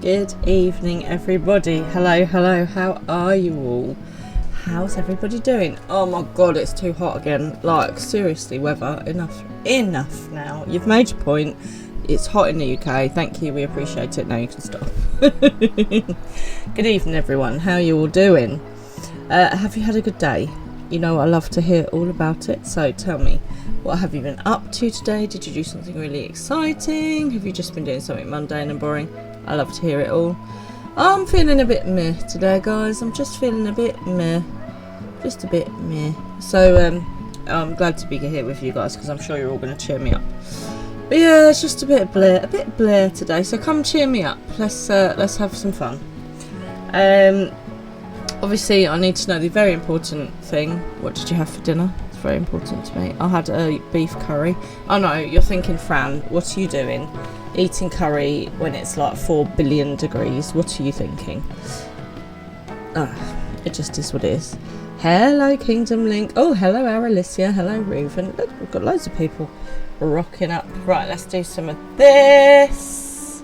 Good evening, everybody. Hello, how are you all? How's everybody doing? Oh my god, it's too hot again. Like, seriously, weather, enough now. You've made your point. It's hot in the UK. Thank you, we appreciate it. Now you can stop. Good evening, everyone. How are you all doing? Have you had a good day? You know, I love to hear all about it. So tell me, what have you been up to today? Did you do something really exciting? Have you just been doing something mundane and boring? I love to hear it all. I'm feeling a bit meh today, guys. I'm just feeling a bit meh. Just a bit meh. So, I'm glad to be here with you guys because I'm sure you're all going to cheer me up. But yeah, it's just a bit Blair today. So come cheer me up. Let's have some fun. Obviously, I need to know the very important thing. What did you have for dinner? It's very important to me. I had a beef curry. Oh no, you're thinking, Fran, what are you doing? Eating curry when it's like 4 billion degrees. What are you thinking? It just is what it is. Hello, Kingdom Link. Oh, hello, Alicia. Hello, Reuven. Look, we've got loads of people rocking up. Right, let's do some of this.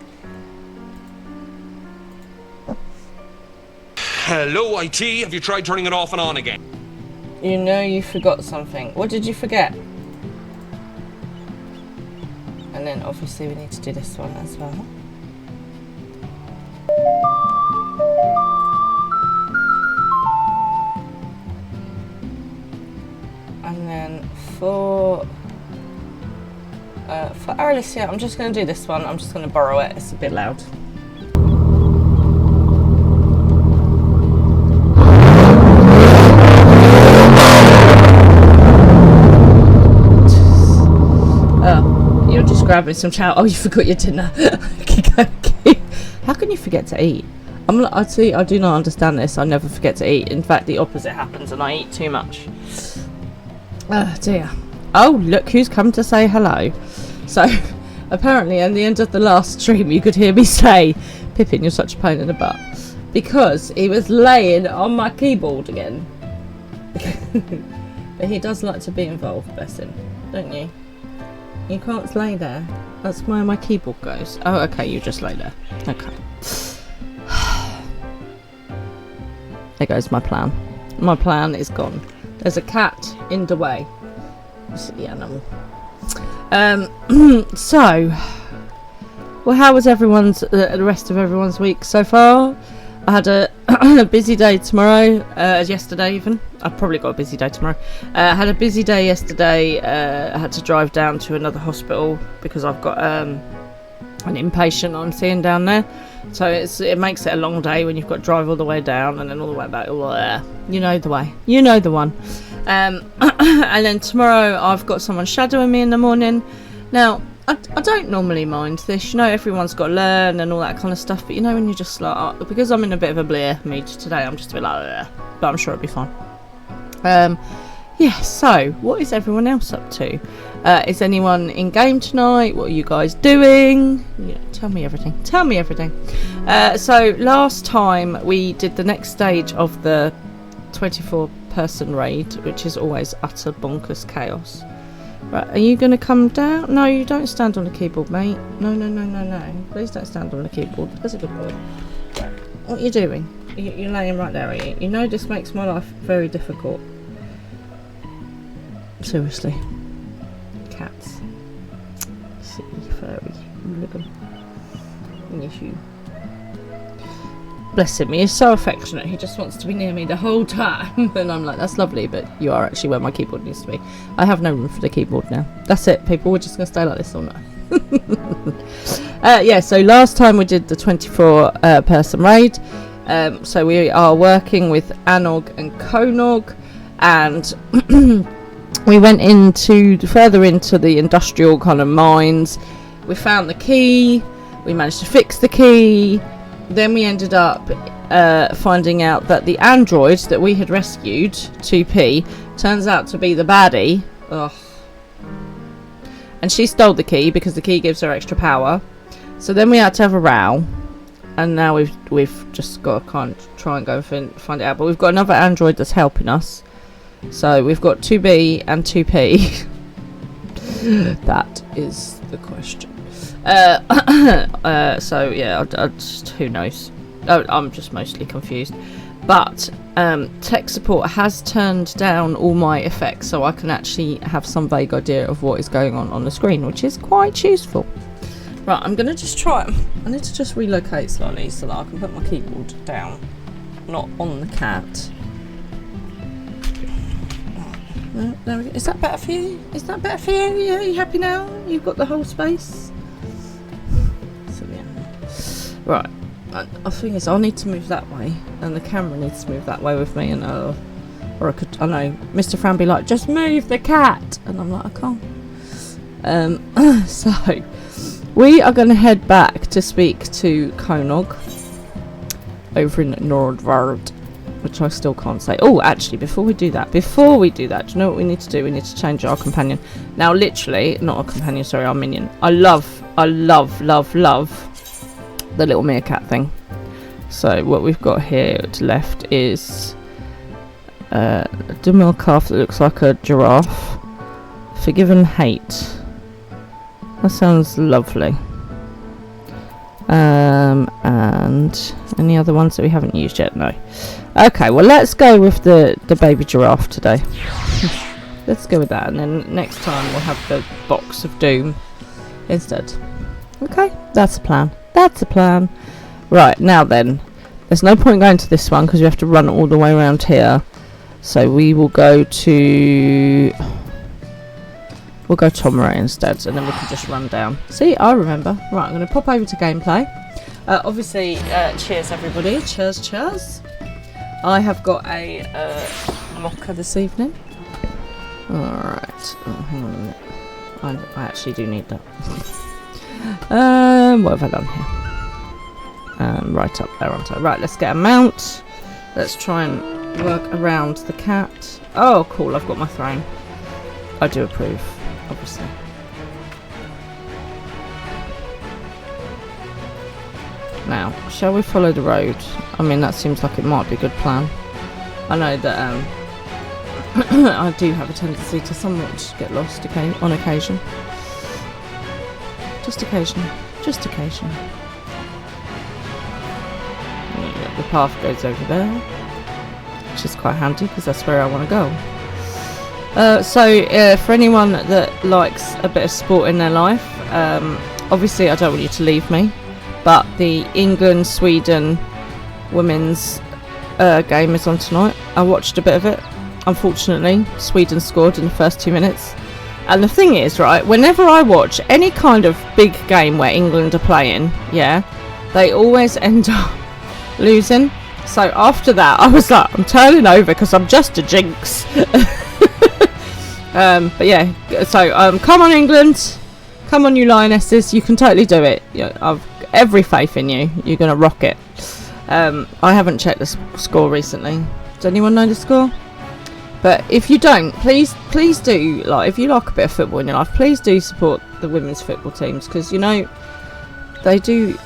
Hello, IT. Have you tried turning it off and on again? You know you forgot something. What did you forget? And then obviously we need to do this one as well. And then for Alicia, I'm just going to do this one. I'm just going to borrow it. It's a bit loud. Grabbing some chow. Oh, you forgot your dinner. How can you forget to eat? I do not understand this. I never forget to eat. In fact, the opposite happens and I eat too much. Oh dear. Oh, look who's come to say hello. So, apparently at the end of the last stream you could hear me say, Pippin, you're such a pain in the butt. Because he was laying on my keyboard again. But he does like to be involved, bless him. Don't you? You can't lay there. That's where my keyboard goes. Oh, okay, you just lay there. Okay. There goes my plan. My plan is gone. There's a cat in the way. Silly animal. So, well, how was the rest of everyone's week so far? I had a busy day tomorrow, yesterday even. I've probably got a busy day tomorrow. I had a busy day yesterday. I had to drive down to another hospital because I've got an inpatient I'm seeing down there. So it makes it a long day when you've got to drive all the way down and then all the way back. You know the way. You know the one. And then tomorrow I've got someone shadowing me in the morning. Now, I don't normally mind this, you know, everyone's got to learn and all that kind of stuff, but you know when you're just like, because I'm in a bit of a bleh mood today, I'm just a bit like, ugh, but I'm sure it'll be fine. Yeah, so, what is everyone else up to? Is anyone in game tonight? What are you guys doing? Yeah, tell me everything. Tell me everything. So, last time we did the next stage of the 24-person raid, which is always utter bonkers chaos. Right, are you going to come down? No, you don't stand on the keyboard, mate. No. Please don't stand on the keyboard. That's a good boy. Right. What are you doing? You're laying right there, are you? You know this makes my life very difficult. Seriously. Cats. Silly furry. Look at him. Yes, you. Bless him, he is so affectionate, he just wants to be near me the whole time. And I'm like, that's lovely, but you are actually where my keyboard needs to be. I have no room for the keyboard now. That's it, people, we're just going to stay like this all night. Yeah, so last time we did the 24 person raid. So we are working with Anog and Konog, and we went further into the industrial kind of mines. We found the key, we managed to fix the key. Then we ended up finding out that the android that we had rescued, 2P, turns out to be the baddie. Ugh. And she stole the key because the key gives her extra power. So then we had to have a row. And now we've just got to kind of try and go and find it out. But we've got another android that's helping us. So we've got 2B and 2P. That is the question. So yeah, I just, who knows? I'm just mostly confused. But tech support has turned down all my effects, so I can actually have some vague idea of what is going on the screen, which is quite useful. Right, I'm gonna just try. I need to just relocate slightly so that I can put my keyboard down, not on the cat. There we go. Is that better for you? Is that better for you? Yeah, are you happy now? You've got the whole space. Right, I think is I need to move that way, and the camera needs to move that way with me, and or I could, I know, Mr. Fran be like, just move the cat, and I'm like, I can't. So we are going to head back to speak to Konog over in Nordvard, which I still can't say. Oh, actually, before we do that, do you know what we need to do? We need to change our companion. Now, literally, not our companion, sorry, our minion. I love the little meerkat thing. So what we've got here left is a demille calf that looks like a giraffe. Forgiven hate. That sounds lovely. And any other ones that we haven't used yet? No. Okay, well let's go with the baby giraffe today. Let's go with that, and then next time we'll have the box of doom instead. Okay, that's a plan. That's a plan. Right, now then, there's no point going to this one because you have to run all the way around here. So we will go to Tomeray instead, and then we can just run down. See, I remember. Right, I'm going to pop over to gameplay. Obviously, cheers everybody. Cheers. I have got a mocha this evening. Alright. Oh, hang on a minute. I actually do need that. What have I done here? Right up there, aren't I? Right, let's get a mount. Let's try and work around the cat. Oh, cool, I've got my throne. I do approve, obviously. Now, shall we follow the road? I mean, that seems like it might be a good plan. I know that I do have a tendency to somewhat get lost on occasion. Just occasionally. Yeah, the path goes over there. which is quite handy because that's where I want to go. For anyone that likes a bit of sport in their life, obviously I don't want you to leave me, but the England-Sweden women's game is on tonight. I watched a bit of it. Unfortunately, Sweden scored in the first 2 minutes. And the thing is, right, whenever I watch any kind of big game where England are playing, yeah, they always end up losing. So after that, I was like, I'm turning over because I'm just a jinx. But yeah, so come on England, come on you Lionesses, you can totally do it. I've every faith in you. You're gonna rock it. I haven't checked the score recently. Does anyone know the score? But if you don't, please do, like, if you like a bit of football in your life, please do support the women's football teams, because you know they do.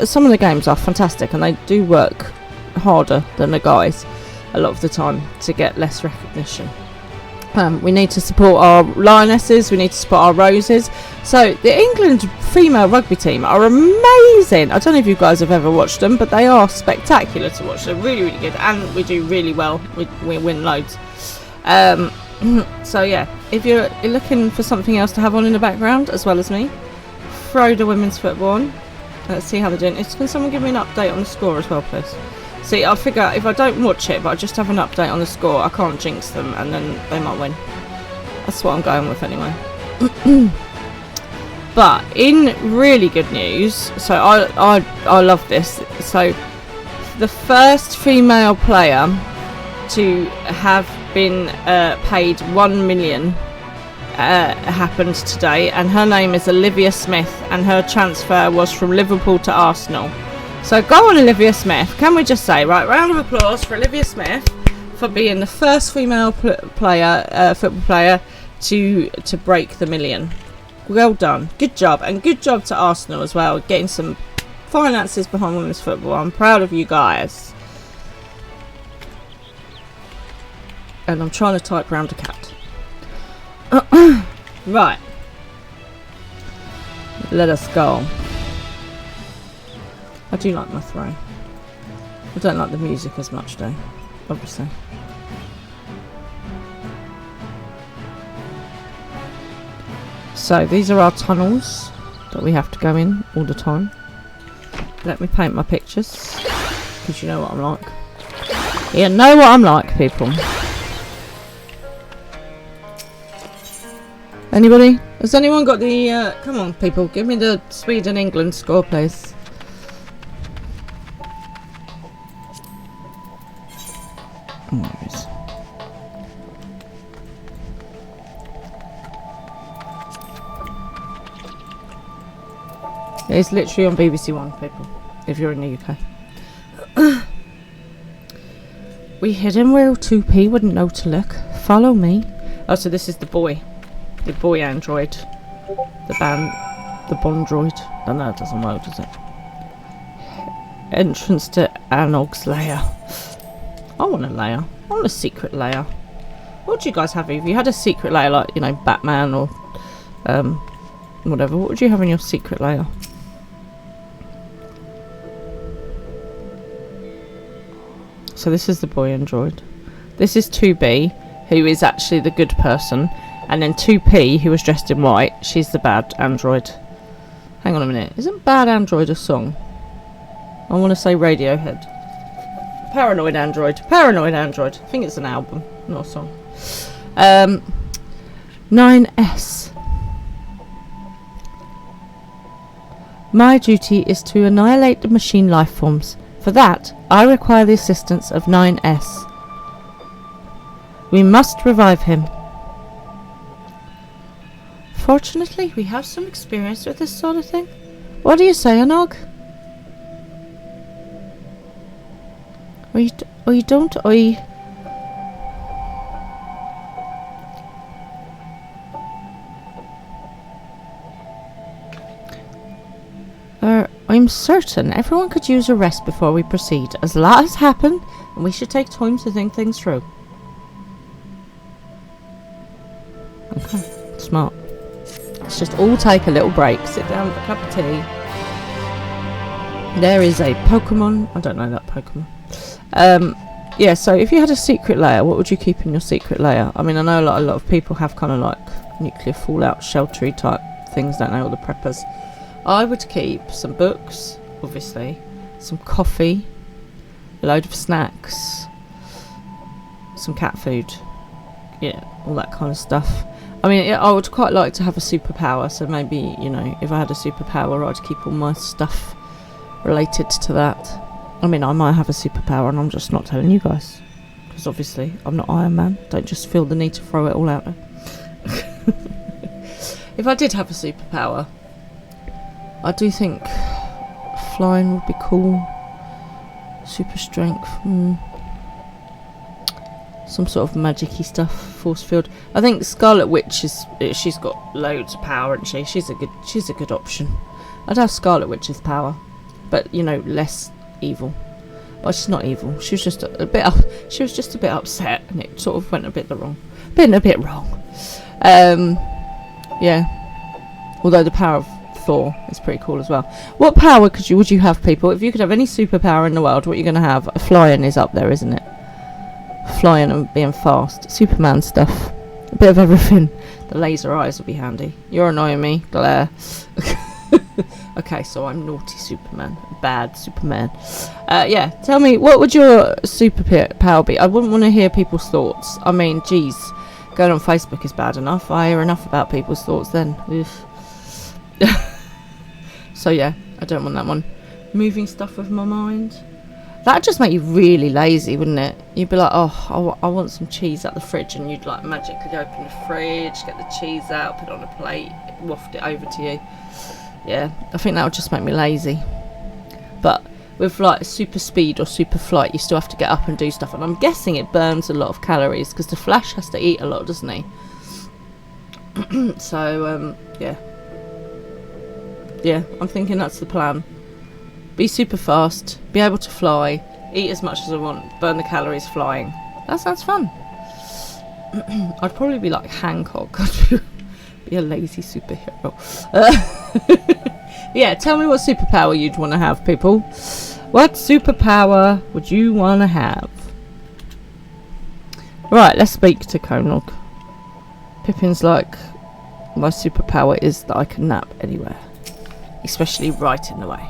Some of the games are fantastic, and they do work harder than the guys a lot of the time to get less recognition. We need to support our Lionesses, we need to support our Roses. So the England female rugby team are amazing. I don't know if you guys have ever watched them, but they are spectacular to watch. They're really, really good, and we do really well. We win loads. So yeah, if you're looking for something else to have on in the background as well as me, throw the women's football on. Let's see how they're doing. Can someone give me an update on the score as well, please? See, I figure if I don't watch it, but I just have an update on the score, I can't jinx them, and then they might win. That's what I'm going with anyway. But in really good news, so I love this. So the first female player to have been paid 1 million happened today, and her name is Olivia Smith, and her transfer was from Liverpool to Arsenal. So go on, Olivia Smith. Can we just say, right, round of applause for Olivia Smith for being the first female football player to break the million. Well done. Good job. And good job to Arsenal as well, getting some finances behind women's football. I'm proud of you guys. And I'm trying to type round a cat. Right. Let us go. I do like my throw. I don't like the music as much though, obviously. So these are our tunnels that we have to go in all the time. Let me paint my pictures, because you know what I'm like. You know what I'm like, people. Anybody? Has anyone got the... come on, people, give me the Sweden-England score, please. It's literally on BBC One, people, if you're in the UK. We hid him where 2P wouldn't know to look. Follow me. Oh, so this is the boy android. The bondroid. Oh, no, it doesn't work, does it? Entrance to Anog's lair. I want a lair. I want a secret lair. What would you guys have if you had a secret lair, like, you know, Batman or whatever? What would you have in your secret lair? So this is the boy android. This is 2B, who is actually the good person. And then 2P, who was dressed in white, she's the bad android. Hang on a minute. Isn't Bad Android a song? I want to say Radiohead. Paranoid Android. Paranoid Android. I think it's an album, not a song. 9S. My duty is to annihilate the machine life forms. For that, I require the assistance of 9S. We must revive him. Fortunately, we have some experience with this sort of thing. What do you say, Anog? I don't. I'm certain everyone could use a rest before we proceed. As a lot has happened, and we should take time to think things through. Okay, smart. Let's just all take a little break, sit down with a cup of tea. There is a Pokemon. I don't know that Pokemon. yeah, so if you had a secret layer, what would you keep in your secret layer? I mean, I know a lot of people have kind of like nuclear fallout sheltery type things, don't they, all the preppers. I would keep some books, obviously, some coffee, a load of snacks, some cat food, yeah, all that kind of stuff. I mean, I would quite like to have a superpower, so maybe, you know, if I had a superpower, I'd keep all my stuff related to that. I mean, I might have a superpower and I'm just not telling you guys, because obviously I'm not Iron Man. Don't just feel the need to throw it all out there. If I did have a superpower, I do think flying would be cool. Super strength, some sort of magic-y stuff, force field. I think Scarlet Witch she's got loads of power, and she's a good option. I'd have Scarlet Witch's power, but you know, less evil. But she's not evil. She was just a bit upset, and it sort of went a bit wrong. Yeah. Although the power of Thor is pretty cool as well. What power would you have, people? If you could have any superpower in the world, what are you going to have? Flying is up there, isn't it? Flying and being fast. Superman stuff. A bit of everything. The laser eyes will be handy. You're annoying me, Glare. Okay, so I'm naughty Superman. Bad Superman. Yeah, tell me, what would your superpower be? I wouldn't want to hear people's thoughts. I mean, geez, going on Facebook is bad enough. I hear enough about people's thoughts then. So yeah, I don't want that one. Moving stuff with my mind. That'd just make you really lazy, wouldn't it? You'd be like, oh, I want some cheese out the fridge, and you'd like magically open the fridge, get the cheese out, put it on a plate, waft it over to you. Yeah, I think that would just make me lazy. But with like super speed or super flight, you still have to get up and do stuff, and I'm guessing it burns a lot of calories because the Flash has to eat a lot, doesn't he? So yeah, I'm thinking that's the plan. Be super fast, be able to fly, eat as much as I want, burn the calories flying. That sounds fun. I'd probably be like Hancock. I'd be a lazy superhero. Yeah, tell me what superpower you'd want to have, people. What superpower would you want to have? Right, let's speak to Konog. Pippin's like, my superpower is that I can nap anywhere, especially right in the way.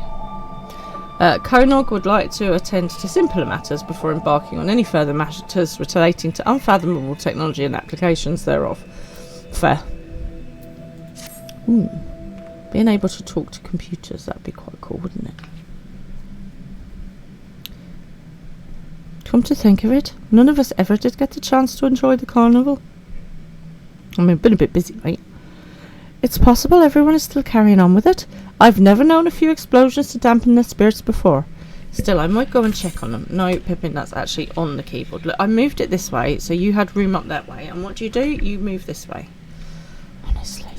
Konog would like to attend to simpler matters before embarking on any further matters relating to unfathomable technology and applications thereof. Fair. Being able to talk to computers, that'd be quite cool, wouldn't it? Come to think of it, none of us ever did get the chance to enjoy the carnival. I mean, been a bit busy, right? It's possible everyone is still carrying on with it. I've never known a few explosions to dampen their spirits before. Still, I might go and check on them. No, Pippin, that's actually on the keyboard. Look, I moved it this way, so you had room up that way. And what do? You move this way. Honestly.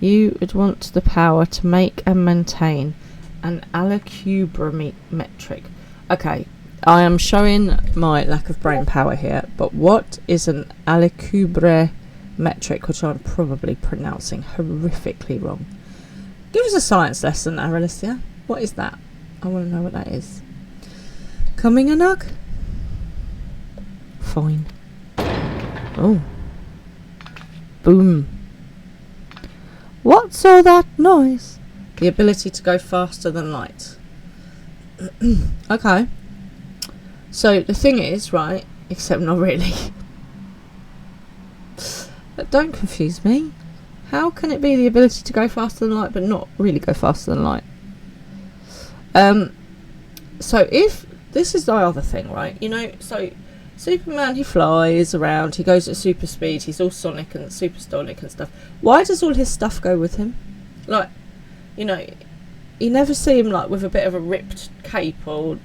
You would want the power to make and maintain an alicubrimetric. Okay, I am showing my lack of brain power here, but what is an alicubrimetric, which I'm probably pronouncing horrifically wrong? Give us a science lesson, Arilistia. What is that? I want to know what that is. Coming a nug? Fine. Oh. Boom. What's all that noise? The ability to go faster than light. Okay. So the thing is, right, except not really. But don't confuse me. How can it be the ability to go faster than light but not really go faster than light? So if this is the other thing, right? You know, so Superman, he flies around, he goes at super speed, he's all sonic and supersonic and stuff. Why does all his stuff go with him? Like, you know, you never see him like with a bit of a ripped cape, or,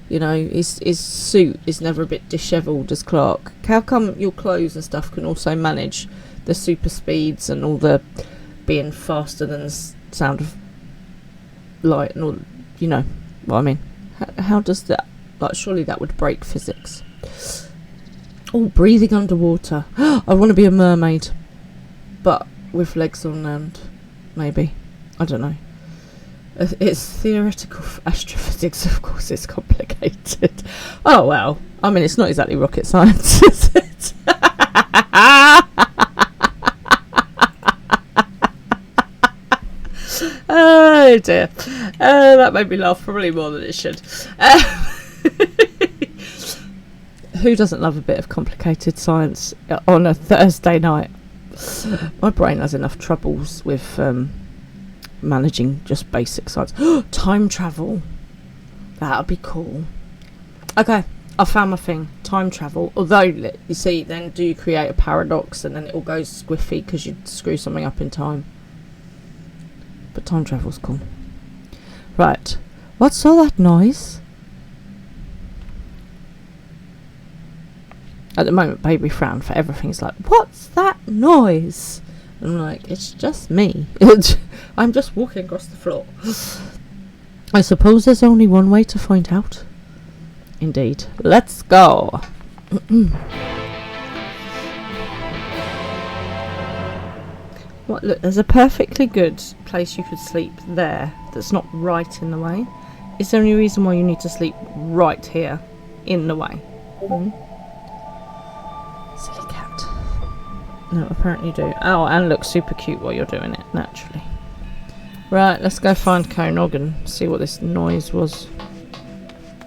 you know, his suit is never a bit dishevelled as Clark. How come your clothes and stuff can also manage the super speeds and all the being faster than the sound of light and all, you know what I mean? How does that, like, surely that would break physics. Oh, breathing underwater. I want to be a mermaid, but with legs on land, maybe. I don't know. It's theoretical astrophysics, of course. It's complicated. Oh well. I mean, it's not exactly rocket science, is it? Oh dear. That made me laugh probably more than it should. Who doesn't love a bit of complicated science on a Thursday night? My brain has enough troubles with managing just basic science. Time travel. That would be cool. Okay, I found my thing. Time travel. Although, you see, then do you create a paradox and then it all goes squiffy because you screw something up in time. But time travel's cool. Right. What's all that noise? At the moment, baby frown for everything. It's like, what's that noise? And I'm like, it's just me. I'm just walking across the floor. I suppose there's only one way to find out. Indeed. Let's go. What? Look, there's a perfectly good place you could sleep there that's not right in the way. Is there any reason why you need to sleep right here in the way? Silly cat. No, apparently you do. Oh, and look super cute while you're doing it, naturally. Right, let's go find Conogan, see what this noise was.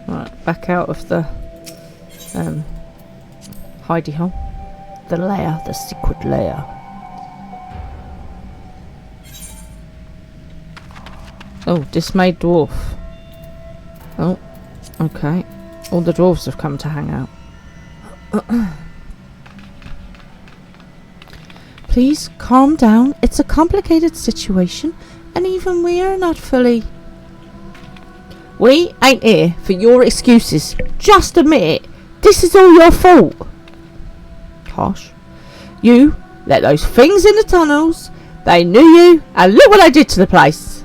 Right, back out of the hidey hole. The lair, the secret lair. Oh, dismayed dwarf. Oh, okay. All the dwarves have come to hang out. Please calm down. It's a complicated situation, and even we are not fully... We ain't here for your excuses. Just admit it. This is all your fault. Harsh. You let those things in the tunnels. They knew you, and look what they did to the place.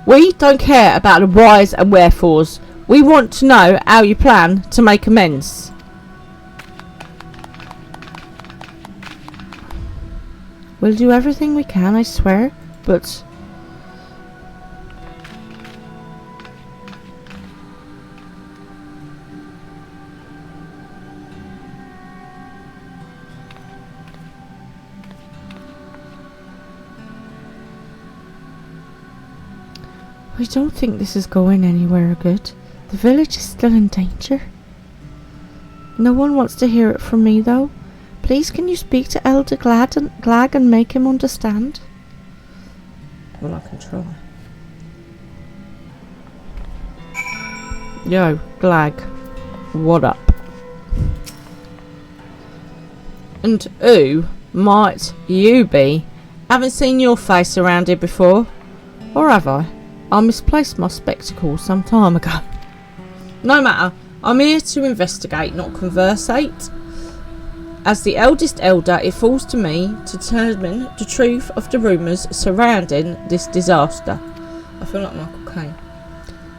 We don't care about the whys and wherefores. We want to know how you plan to make amends. We'll do everything we can, I swear, but... I don't think this is going anywhere good. The village is still in danger. No one wants to hear it from me, though. Please, can you speak to Elder Glag and make him understand? Well, I can try. Yo, Glag. What up? And who might you be? Haven't seen your face around here before. Or have I? I misplaced my spectacles some time ago. No matter, I'm here to investigate, not conversate. As the eldest elder, it falls to me to determine the truth of the rumours surrounding this disaster. I feel like Michael Caine.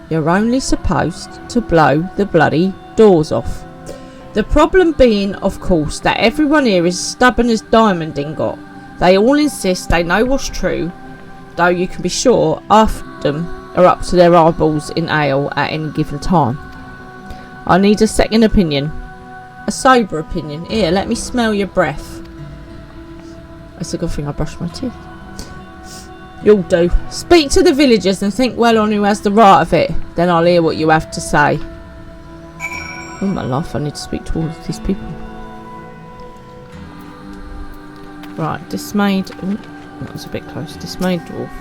You're only supposed to blow the bloody doors off. The problem being, of course, that everyone here is stubborn as diamond ingot. They all insist they know what's true, though you can be sure half of them are up to their eyeballs in ale at any given time. I need a second opinion. A sober opinion. Here, let me smell your breath. It's a good thing I brushed my teeth. You'll do. Speak to the villagers and think well on who has the right of it. Then I'll hear what you have to say. Oh my life, I need to speak to all of these people. Right, dismayed... Ooh, that was a bit close. Dismayed dwarf.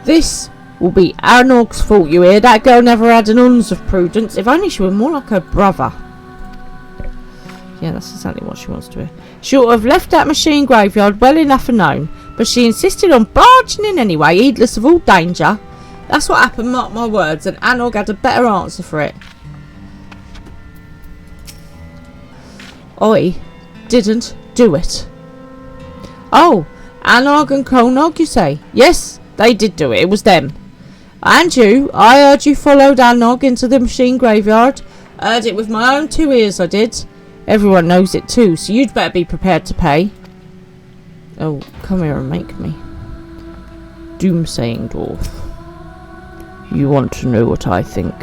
This will be Arnog's fault, you hear? That girl never had an ounce of prudence. If only she were more like her brother. Yeah, that's exactly what she wants to hear. She ought to have left that machine graveyard well enough known, but she insisted on barging in anyway, heedless of all danger. That's what happened, mark my words, and Anog had a better answer for it. I didn't do it. Oh, Anog and Konog, you say? Yes, they did do it. It was them. And you, I heard you followed Anog into the machine graveyard. Heard it with my own 2 ears, I did. Everyone knows it too, so you'd better be prepared to pay. Oh, come here and make me. Doomsaying dwarf. You want to know what I think?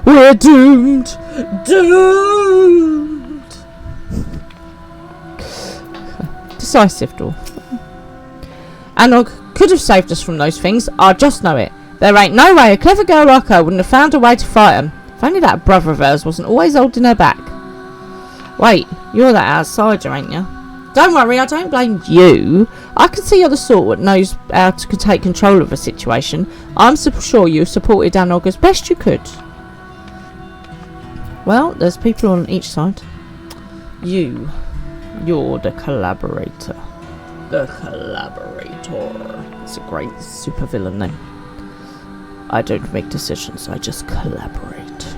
We're doomed! Doomed! Decisive dwarf. Anog could have saved us from those things, I just know it. There ain't no way a clever girl like her wouldn't have found a way to fight 'em. If only that brother of hers wasn't always holding her back. Wait, you're that outsider, ain't you? Don't worry, I don't blame you. I can see you're the sort that knows how to take control of a situation. I'm sure you supported Anog as best you could. Well, there's people on each side. You're the collaborator. The collaborator. It's a great supervillain name. I don't make decisions, I just collaborate.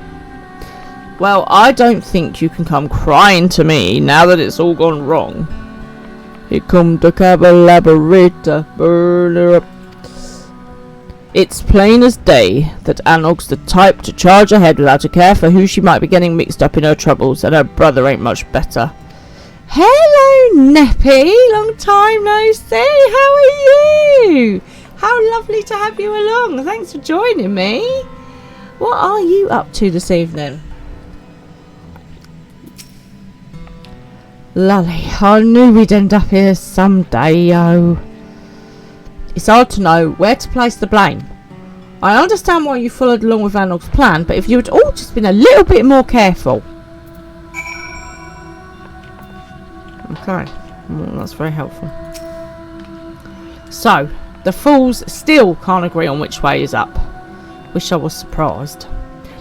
Well, I don't think you can come crying to me now that it's all gone wrong. Here come the collaborator, burn her up. It's plain as day that Anog's the type to charge ahead without a care for who she might be getting mixed up in her troubles, and her brother ain't much better. Hello, Neppy! Long time no see! How are you? How lovely to have you along. Thanks for joining me. What are you up to this evening? Lolly, I knew we'd end up here someday, yo. It's hard to know where to place the blame. I understand why you followed along with Anog's plan, but if you had all just been a little bit more careful. Okay, well, that's very helpful. So, the fools still can't agree on which way is up. Wish I was surprised.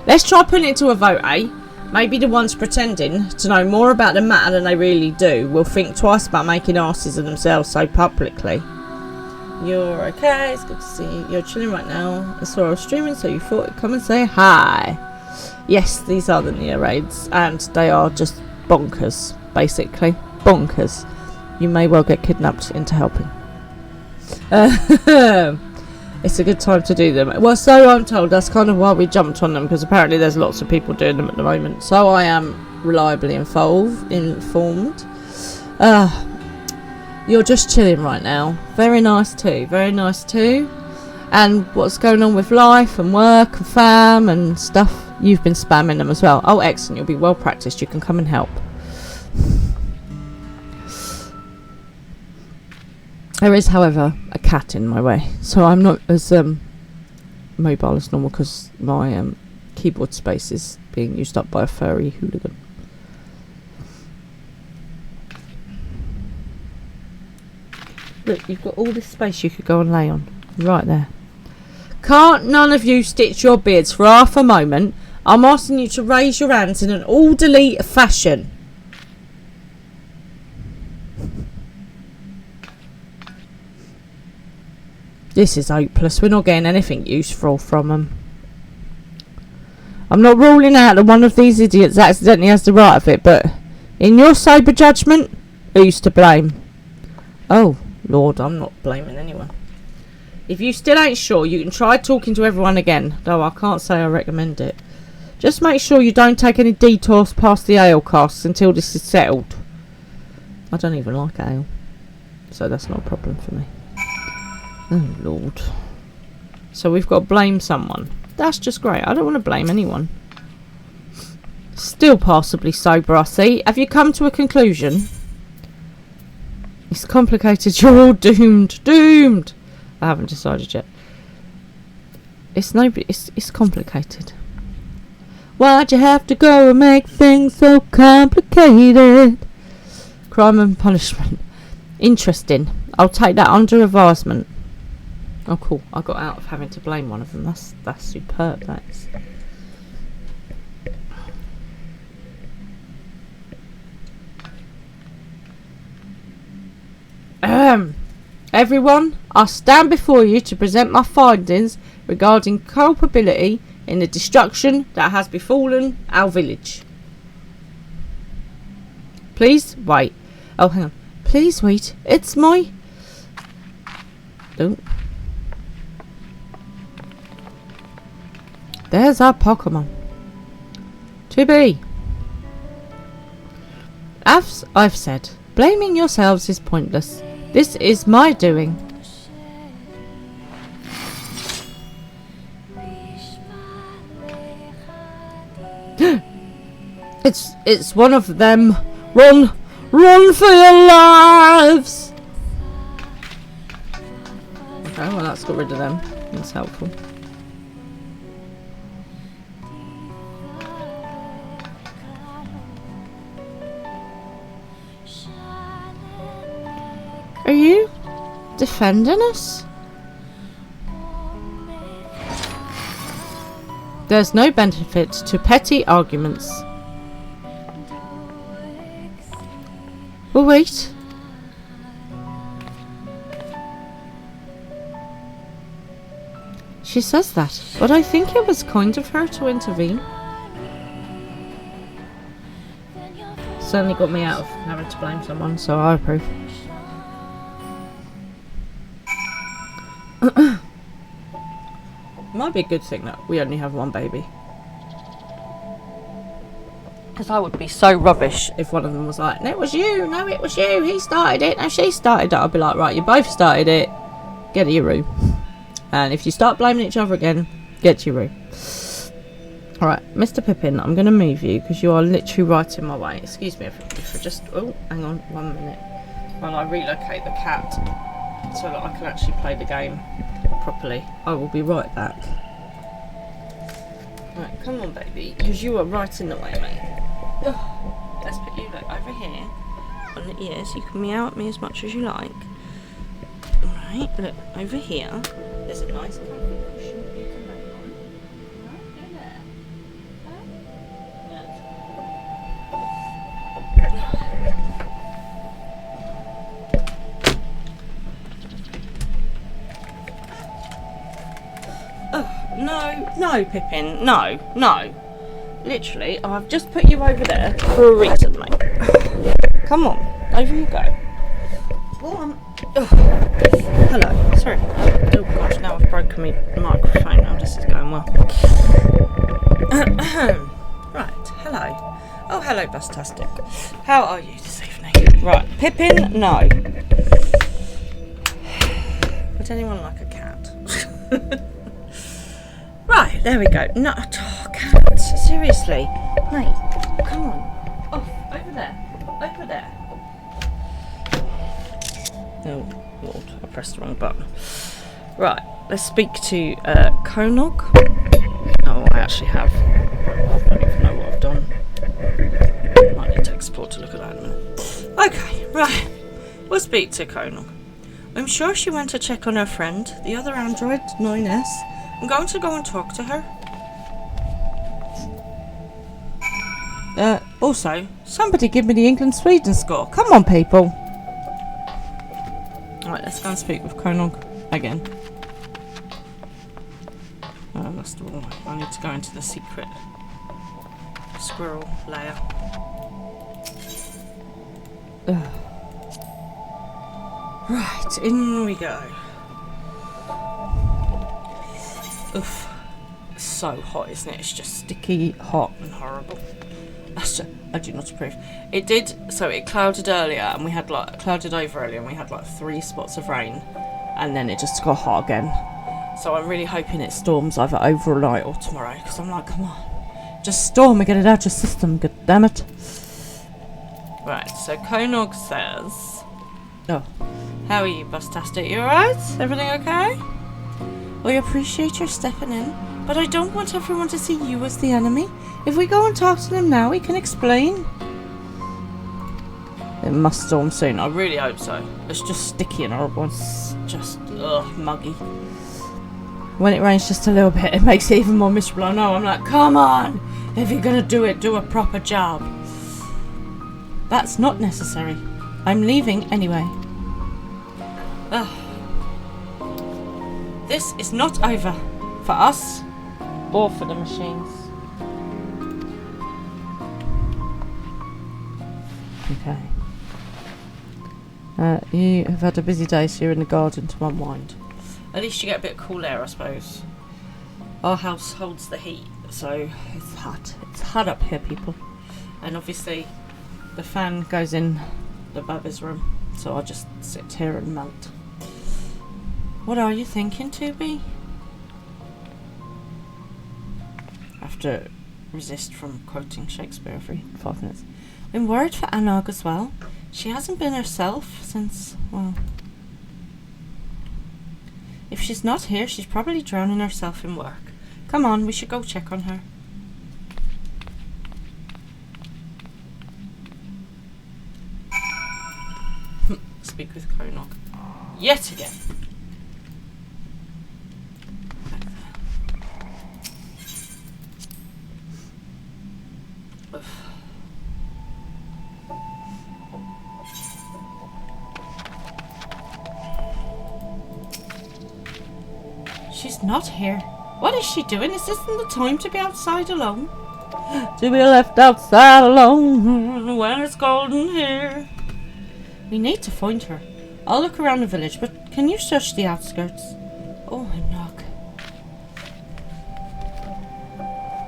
Let's try putting it to a vote, eh? Maybe the ones pretending to know more about the matter than they really do will think twice about making asses of themselves so publicly. You're okay, it's good to see you. You're chilling right now. I saw I was streaming, so you thought I'd come and say hi. Yes, these are the Neo raids, and they are just bonkers, basically. Bonkers. You may well get kidnapped into helping. It's a good time to do them. Well, so I'm told. That's kind of why we jumped on them, because apparently there's lots of people doing them at the moment. So I am reliably informed. You're just chilling right now. Very nice too. Very nice too. And what's going on with life and work and fam and stuff? You've been spamming them as well. Oh, excellent. You'll be well practiced. You can come and help. There is, however, a cat in my way, so I'm not as mobile as normal because my keyboard space is being used up by a furry hooligan. Look, you've got all this space you could go and lay on, right there. Can't none of you stitch your beards for half a moment? I'm asking you to raise your hands in an orderly fashion. This is hopeless. We're not getting anything useful from them. I'm not ruling out that one of these idiots accidentally has the right of it, but in your sober judgment, who's to blame? Oh, Lord, I'm not blaming anyone. If you still ain't sure, you can try talking to everyone again, though I can't say I recommend it. Just make sure you don't take any detours past the ale casks until this is settled. I don't even like ale, so that's not a problem for me. Oh, Lord. So we've got to blame someone. That's just great. I don't want to blame anyone. Still possibly sober, I see. Have you come to a conclusion? It's complicated. You're all doomed. Doomed! I haven't decided yet. It's complicated. Why'd you have to go and make things so complicated? Crime and punishment. Interesting. I'll take that under advisement. Oh, cool. I got out of having to blame one of them. That's superb, that is. Everyone, I stand before you to present my findings regarding culpability in the destruction that has befallen our village. Please wait. Oh, hang on. Please wait. It's my... Don't. There's our Pokemon. To be. As I've said, blaming yourselves is pointless. This is my doing. It's one of them. Run! Run for your lives! Okay, well that's got rid of them. That's helpful. Are you defending us? There's no benefit to petty arguments. Well, wait. She says that, but I think it was kind of her to intervene. Certainly got me out of having to blame someone, so I approve. Might be a good thing that we only have one baby. Because I would be so rubbish if one of them was like, no, it was you, no, it was you, he started it, no, she started it. I'd be like, right, you both started it, get to your room. And if you start blaming each other again, get to your room. Alright, Mr. Pippin, I'm going to move you because you are literally right in my way. Excuse me if I just, oh, hang on 1 minute. While I relocate the cat so that I can actually play the game properly. I will be right back. Right, come on baby, because you are right in the way, mate. Ugh. Let's put you like over here on the ears. You can meow at me as much as you like. Alright, look, over here there's a nice comfy cushion you can lay on. Right, go there. Oh, no, Pippin, no. Literally, I've just put you over there for a reason, mate. Come on, over you go. Go on. Oh. Hello, sorry. Oh gosh, now I've broken my microphone. Now this is going well. Right, hello. Oh, hello, Bustastic. How are you this evening? Right, Pippin, no. Would anyone like a cat? Right, there we go. No, oh, cat, seriously. Mate, come on. Off, over there. Oh, Lord, I pressed the wrong button. Right, let's speak to Konog. Oh, I actually have. I don't even know what I've done. Might need to explore to look at that in a minute. Okay, right. We'll speak to Konog. I'm sure she went to check on her friend, the other android, 9S. I'm going to go and talk to her. Also, somebody give me the England-Sweden score. Come on, people. Alright, let's go and speak with Konog again. Last of all, I need to go into the secret squirrel layer. Right, in we go. Oof. It's so hot, isn't it? It's just sticky, hot and horrible. I do not approve. It did, so it clouded earlier and we had like, clouded over earlier and we had like 3 spots of rain and then it just got hot again. So I'm really hoping it storms either overnight or tomorrow because I'm like, come on, just storm and get it out your system, god damn it. Right, so Konog says, oh, how are you, Bustastic? You alright? Everything okay? We appreciate your stepping in, but I don't want everyone to see you as the enemy. If we go and talk to them now, we can explain. It must storm soon. I really hope so. It's just sticky and horrible. It's just, muggy. When it rains just a little bit, it makes it even more miserable. I know, I'm like, come on! If you're gonna do it, do a proper job. That's not necessary. I'm leaving anyway. This is not over. For us, or for the machines. Okay. You have had a busy day, so you're in the garden to unwind. At least you get a bit of cool air, I suppose. our house holds the heat, so it's hot. It's hot up here, people. And obviously the fan goes in the Bubba's room, so I'll just sit here and melt. What are you thinking, Toby? I have to resist from quoting Shakespeare every 5 minutes. I'm worried for Anog as well. She hasn't been herself since, well... If she's not here, she's probably drowning herself in work. Come on, we should go check on her. Speak with Konog. Yet again. She's not here. What is she doing? Is this the time to be outside alone? To be left outside alone when it's cold in here. We need to find her. I'll look around the village, but can you search the outskirts? Oh, a knock.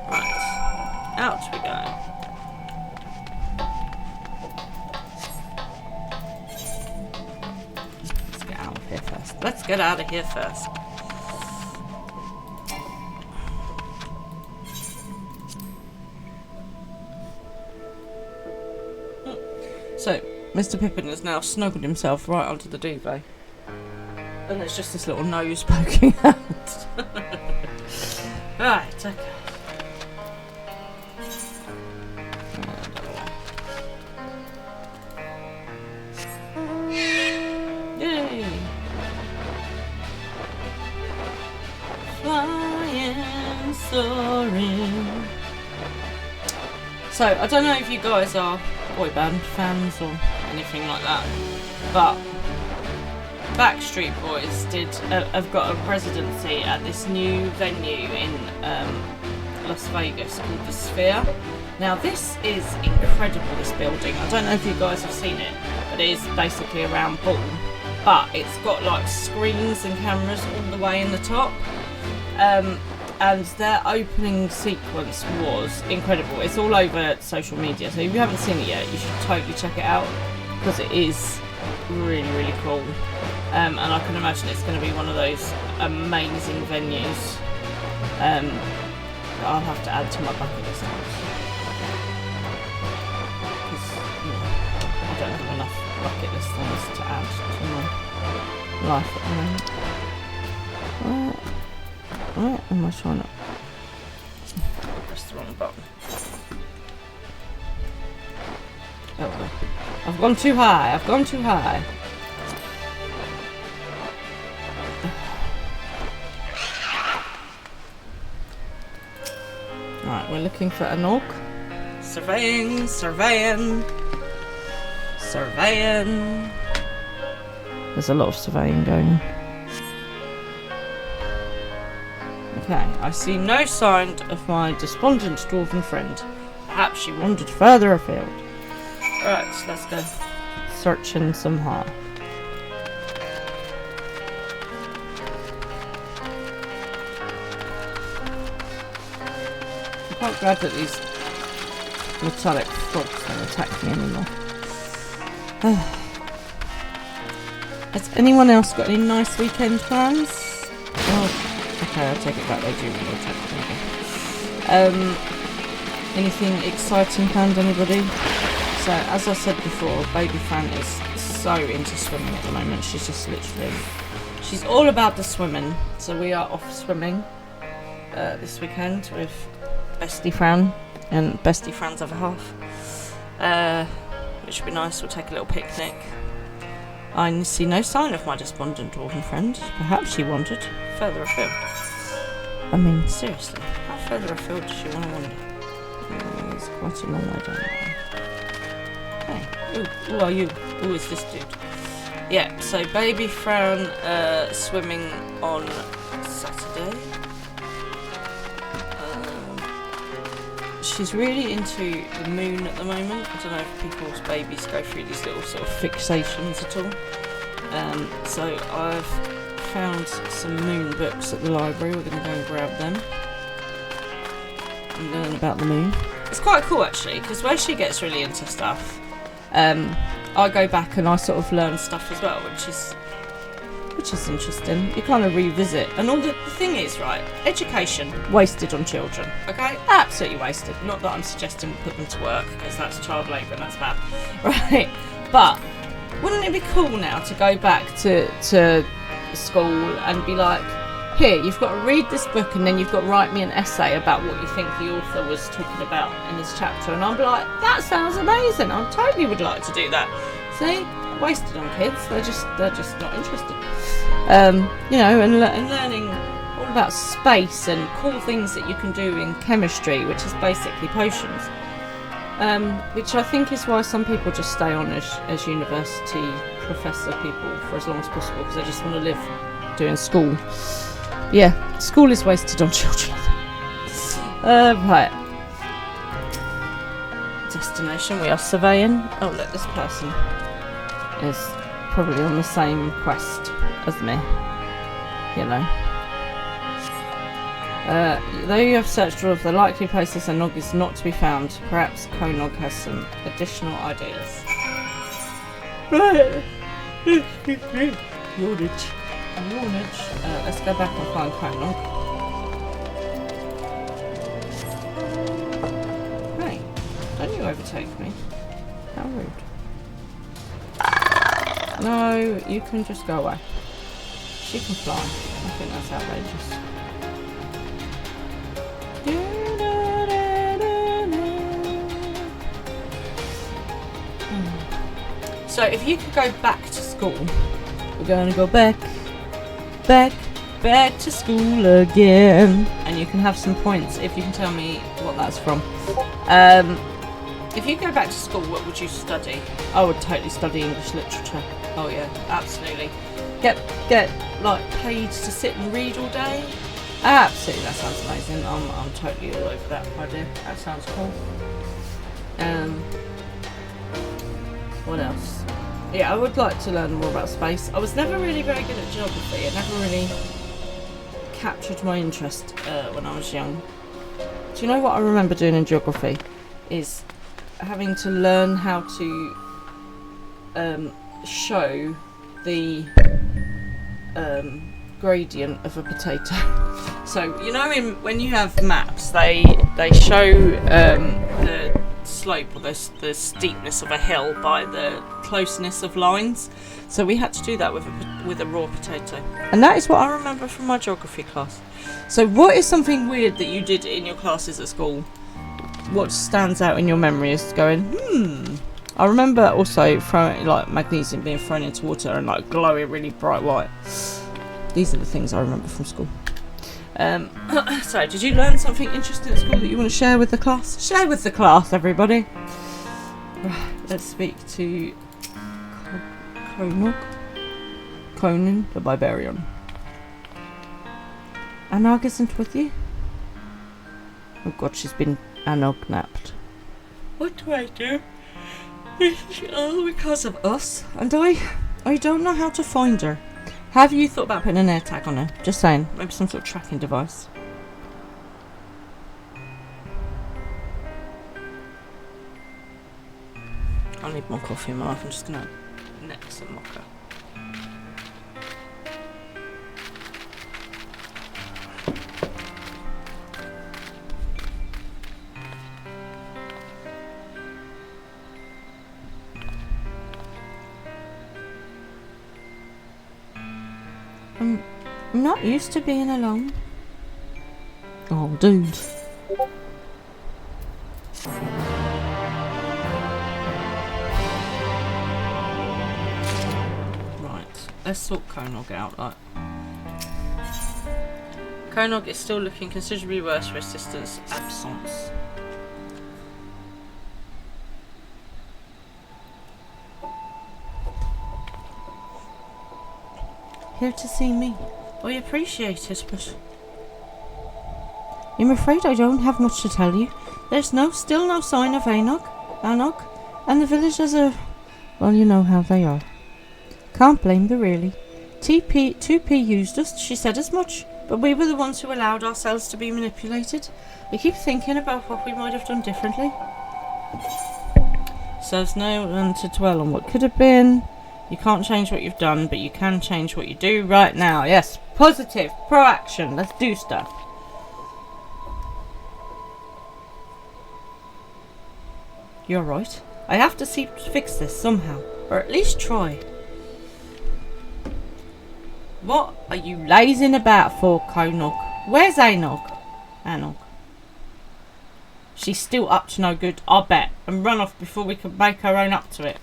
Right. Out we go. Let's get out of here first. Let's get out of here first. So, Mr. Pippin has now snuggled himself right onto the duvet. And there's just this little nose poking out. Right, okay. Yay! Flying, soaring. So, I don't know if you guys are boy band fans or anything like that, but Backstreet Boys have got a residency at this new venue in Las Vegas called the Sphere. Now this is incredible, this building. I don't know if you guys have seen it, but it is basically a round ball, but it's got like screens and cameras all the way in the top. And their opening sequence was incredible. It's all over social media, so if you haven't seen it yet, you should totally check it out, because it is really, really cool. And I can imagine it's going to be one of those amazing venues that I'll have to add to my bucket list. Because, you know, I don't have enough bucket list things to add to my life at the moment. What am I trying to... Press the wrong button. Oh, I've gone too high. I've gone too high. Right, we're looking for an orc. Surveying, surveying, surveying. There's a lot of surveying going on. Okay, I see no sign of my despondent dwarven friend. Perhaps she wandered further afield. Right, let's go searching some more. I'm quite glad that these metallic frogs don't attack me anymore. Has anyone else got any nice weekend plans? Oh. Okay, I'll take it back, they do really attack me. Anything exciting planned, anybody? So, as I said before, baby Fran is so into swimming at the moment. She's just literally... She's all about the swimming. So we are off swimming this weekend with Bestie Fran and Bestie Fran's other half. Which would be nice, we'll take a little picnic. I see no sign of my despondent dwarven friend. Perhaps she wandered further afield. I mean, seriously, how further afield does she want to wander? It's quite a long way down there. Hey, who are you? Who is this dude? Yeah, so baby Fran swimming on Saturday. She's really into the moon at the moment. I don't know if people's babies go through these little sort of fixations at all. So I've found some moon books at the library. We're going to go and grab them. and learn about the moon. It's quite cool actually, because where she gets really into stuff, I go back and I sort of learn stuff as well, which is interesting. You kind of revisit, and all the thing is, right, education wasted on children, okay, absolutely wasted. Not that I'm suggesting we put them to work, because that's child labour and that's bad, right? But wouldn't it be cool now to go back to school and be like, here, you've got to read this book and then you've got to write me an essay about what you think the author was talking about in this chapter, and I'll be like, that sounds amazing, I totally would like to do that. See, wasted on kids, they're just not interested. You know, and learning all about space and cool things that you can do in chemistry, which is basically potions. Which I think is why some people just stay on as university professor people for as long as possible, because they just want to live doing school. Yeah, school is wasted on children. Right. Destination, we are surveying. Oh look, this person is probably on the same quest as me. You know. Though you have searched for all of the likely places a nog is not to be found, perhaps Konog has some additional ideas. Right. Yardage. Let's go back and find Konog. Hey, don't you overtake me. How rude. No, you can just go away. She can fly. I think that's outrageous. So if you could go back to school, we're going to go back to school again, and you can have some points if you can tell me what that's from. If you go back to school, what would you study? I would totally study English literature. Oh yeah, absolutely. Get like paid to sit and read all day. Absolutely, that sounds amazing. I'm totally all over that idea. That sounds cool. What else? Yeah, I would like to learn more about space. I was never really very good at geography. It never really captured my interest when I was young. Do you know what I remember doing in geography? Is having to learn how to show the gradient of a potato. So you know, when you have maps, they show the slope or the steepness of a hill by the closeness of lines. So we had to do that with a raw potato, and that is what I remember from my geography class. So what is something weird that you did in your classes at school? What stands out in your memory is going, I remember also throwing like magnesium being thrown into water and like glowing really bright white. These are the things I remember from school. So did you learn something interesting at school that you want to share with the class? Share with the class, everybody. Right, let's speak to Conan the Barbarian. Anog isn't with you? Oh god, she's been Anog napped. What do I do? It's all because of us, and I don't know how to find her. Have you thought about putting an air tag on her? Just saying, maybe some sort of tracking device. I need more coffee in my life. I'm just gonna neck some mocha. I'm not used to being alone. Oh, dude. Right, let's sort Konog out. Like, Konog is still looking considerably worse for assistance absence. Here to see me. I appreciate it, but I'm afraid I don't have much to tell you. There's still no sign of Anog, and the villagers are, well, you know how they are. Can't blame them really. 2P used us, she said as much. But we were the ones who allowed ourselves to be manipulated. We keep thinking about what we might have done differently. So there's no one to dwell on what could have been. You can't change what you've done, but you can change what you do right now. Yes, positive, proaction. Let's do stuff. You're right. I have to fix this somehow, or at least try. What are you lazing about for, Konog? Where's Anog? Anog. She's still up to no good, I'll bet, and run off before we can make her own up to it.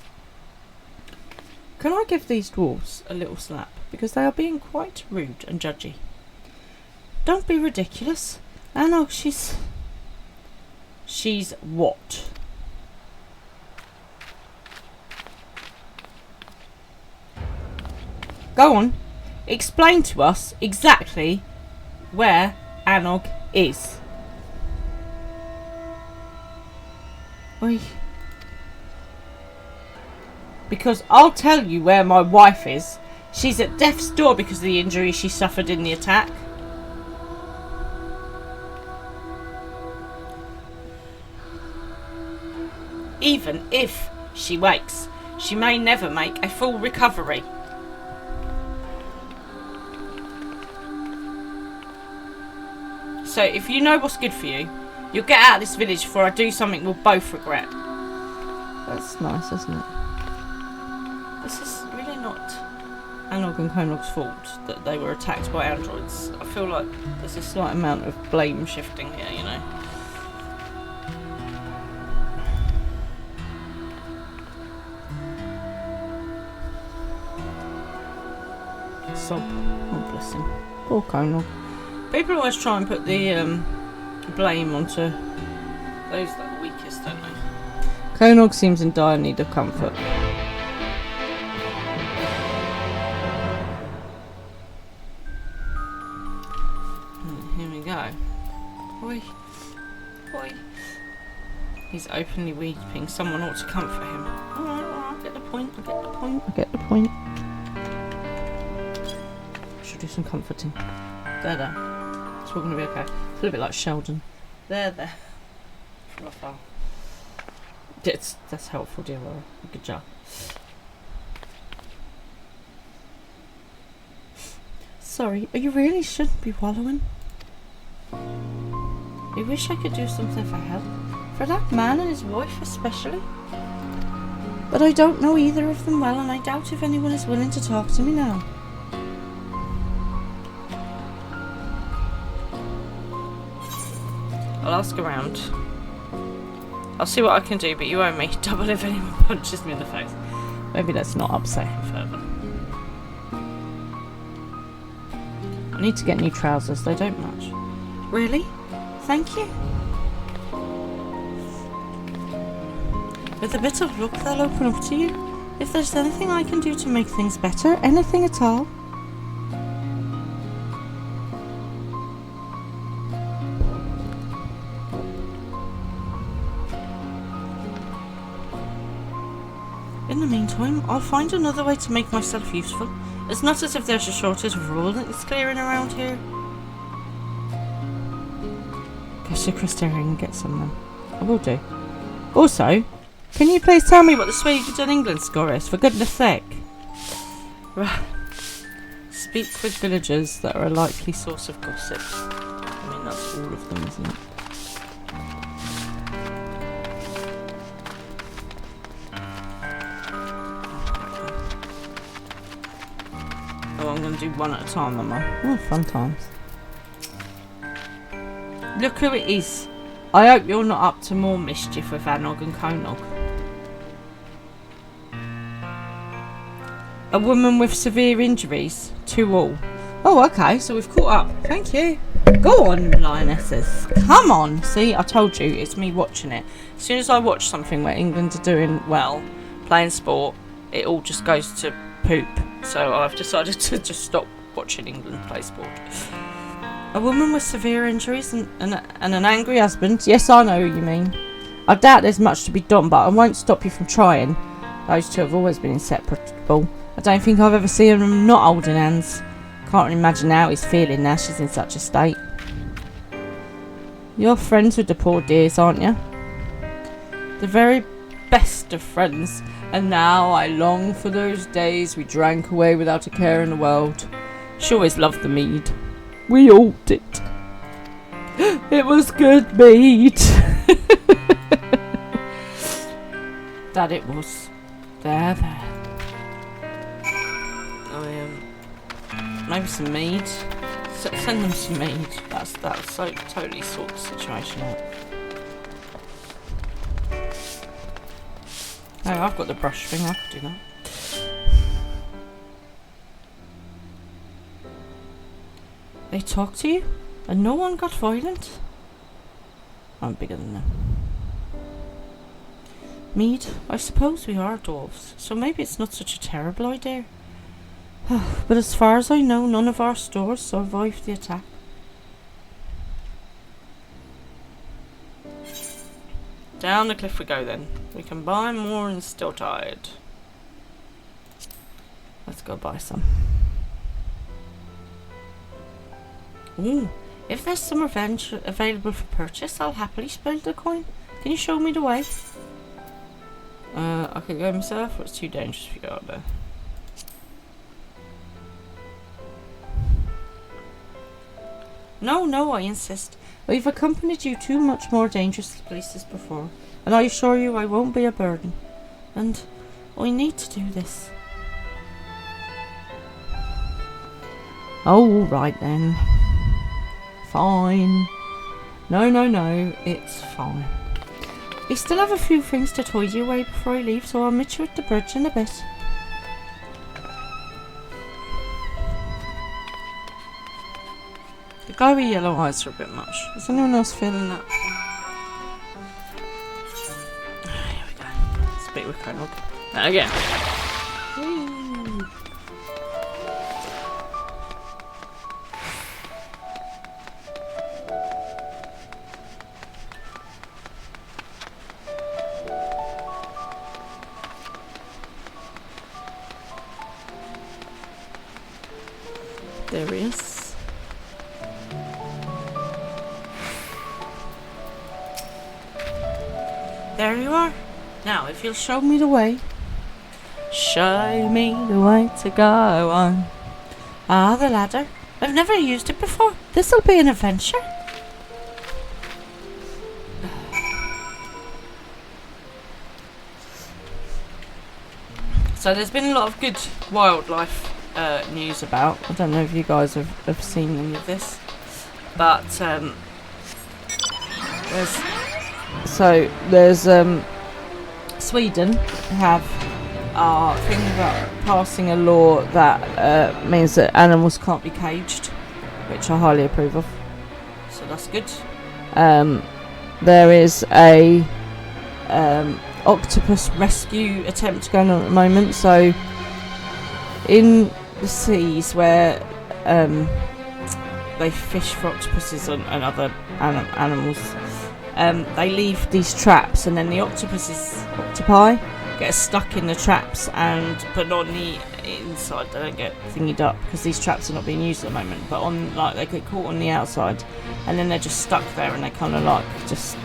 Can I give these dwarves a little slap? Because they are being quite rude and judgy. Don't be ridiculous. Anog, she's what? Go on. Explain to us exactly where Anog is. Oi. Because I'll tell you where my wife is. She's at death's door because of the injury she suffered in the attack. Even if she wakes, she may never make a full recovery. So if you know what's good for you, you'll get out of this village before I do something we'll both regret. That's nice, isn't it? This is really not Anog and Konog's fault that they were attacked by androids. I feel like there's a slight amount of blame shifting here, you know. Sob. Oh, bless him. Poor Konog. People always try and put the blame onto those that are weakest, don't they? Konog seems in dire need of comfort. Here we go. Oi. Oi. He's openly weeping. Someone ought to comfort him. Alright, I get the point. I get the point. Should do some comforting. There. It's all going to be okay. I feel a bit like Sheldon. There. From afar. That's helpful, dear Laura. Good job. Sorry, you really shouldn't be wallowing. I wish I could do something for help. For that man and his wife especially. But I don't know either of them well, and I doubt if anyone is willing to talk to me now. I'll ask around. I'll see what I can do, but you owe me double if anyone punches me in the face. Maybe let's not upset him further. I need to get new trousers, they don't match. Really? Thank you. With a bit of luck, they'll open up to you. If there's anything I can do to make things better, anything at all. In the meantime, I'll find another way to make myself useful. It's not as if there's a shortage of wool that's clearing around here. Guess your Christeria and get some then. I will do. Also, can you please tell me what the Sweden England score is, for goodness sake? Right. Speak with villagers that are a likely source of gossip. I mean, that's all of them, isn't it? Oh, I'm going to do one at a time, am I? Oh, fun times. Look who it is. I hope you're not up to more mischief with Anog and Konog. A woman with severe injuries. 2 all. Oh, okay, so we've caught up. Thank you. Go on, lionesses. Come on. See, I told you, it's me watching it. As soon as I watch something where England are doing well, playing sport, it all just goes to poop. So I've decided to just stop watching England play sport. A woman with severe injuries and an angry husband. Yes, I know what you mean. I doubt there's much to be done, but I won't stop you from trying. Those two have always been inseparable. I don't think I've ever seen them not holding hands. Can't imagine how he's feeling now she's in such a state. You're friends with the poor dears, aren't you? The very best of friends. And now I long for those days we drank away without a care in the world. She always loved the mead. We all did. It was good mead. That it was. There. Maybe some mead. Send them some mead. That'll so totally sort the situation out. Oh, I've got the brush thing. I could do that. They talked to you, and no one got violent. I'm bigger than them. Mead, I suppose we are dwarves, so maybe it's not such a terrible idea. But as far as I know, none of our stores survived the attack. Down the cliff we go then. We can buy more in Stilltide. Let's go buy some. Ooh, if there's some revenge available for purchase, I'll happily spend the coin. Can you show me the way? I could go myself, or it's too dangerous if you go out there. No, I insist. We've accompanied you to much more dangerous places before, and I assure you I won't be a burden. And I need to do this. Oh, right then. Fine. No, it's fine. We still have a few things to tidy away before I leave, so I'll meet you at the bridge in a bit. The guy with yellow eyes are a bit much. Is anyone else feeling that? Here we go. Speak with Colonel. Now again. Whee. There he is. There you are. Now, if you'll show me the way. Show me the way to go on. Ah, the ladder. I've never used it before. This'll be an adventure. So there's been a lot of good wildlife news about. I don't know if you guys have seen any of this. But there's Sweden are thinking about passing a law that means that animals can't be caged, which I highly approve of. So that's good. There is a octopus rescue attempt going on at the moment. So in the seas where they fish for octopuses and other animals, they leave these traps, and then the octopi get stuck in the traps, but not on the inside. They don't get thingied up because these traps are not being used at the moment. But on, like, they get caught on the outside, and then they're just stuck there, and they kind of like just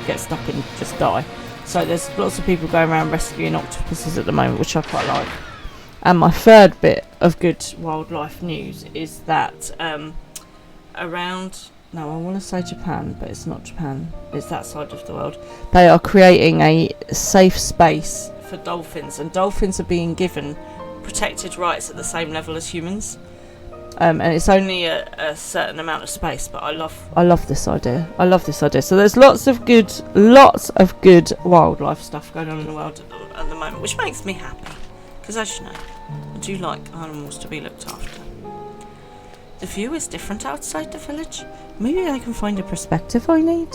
get stuck and just die. So there's lots of people going around rescuing octopuses at the moment, which I quite like. And my third bit of good wildlife news is that around. No, I want to say Japan, but it's not Japan. It's that side of the world. They are creating a safe space for dolphins, and dolphins are being given protected rights at the same level as humans. And it's only a certain amount of space, but I love this idea. I love this idea. So there's lots of good wildlife stuff going on in the world at the moment, which makes me happy. Because as you know, I do like animals to be looked after. The view is different outside the village. Maybe I can find a perspective I need.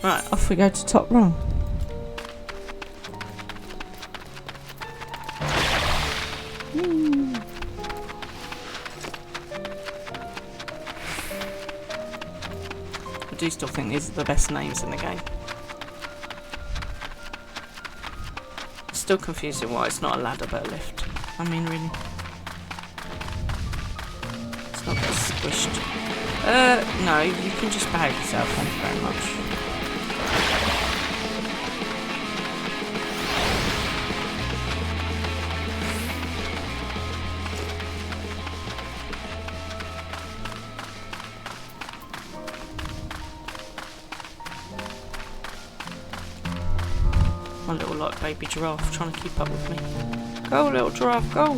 Right, off we go to top rung. I do still think these are the best names in the game. still confusing why it's not a ladder but a lift. I mean, really. It's not get squished. No, you can just behave yourself, thank you very much. My little like baby giraffe trying to keep up with me. Go little giraffe, go!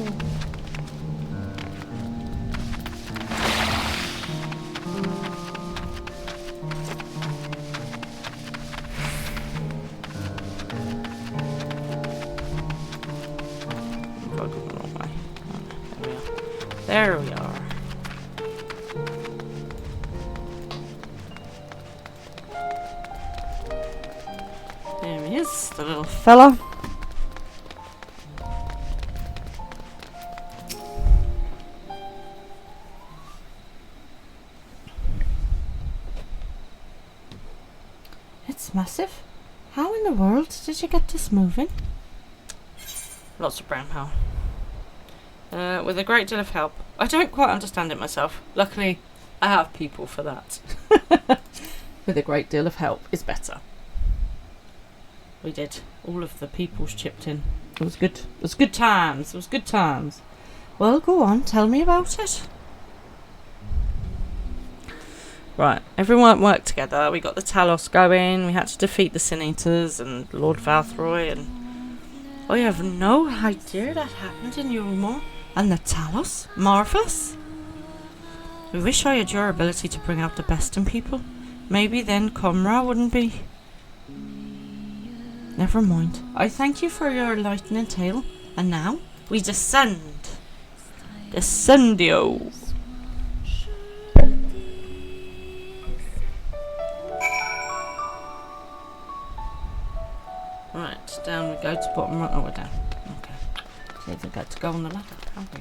Gotta go the wrong way. There we are. There he is, the little fella. It's massive. How in the world did you get this moving? Lots of brown power. With a great deal of help. I don't quite understand it myself. Luckily, I have people for that. With a great deal of help is better. We did. All of the people's chipped in. It was good. It was good times. It was good times. Well, go on. Tell me about it. Right. Everyone worked together. We got the Talos going. We had to defeat the Sin Eaters and Lord Valthroy. And I have no idea that happened in Yulmore. And the Talos? Marvellous. I wish I had your ability to bring out the best in people. Maybe then Comra wouldn't be... Never mind. I thank you for your enlightening tale. And now, we descend. Descendio. Right, down we go to bottom right. Oh, we're down. Okay. So we've got to go on the ladder, haven't we?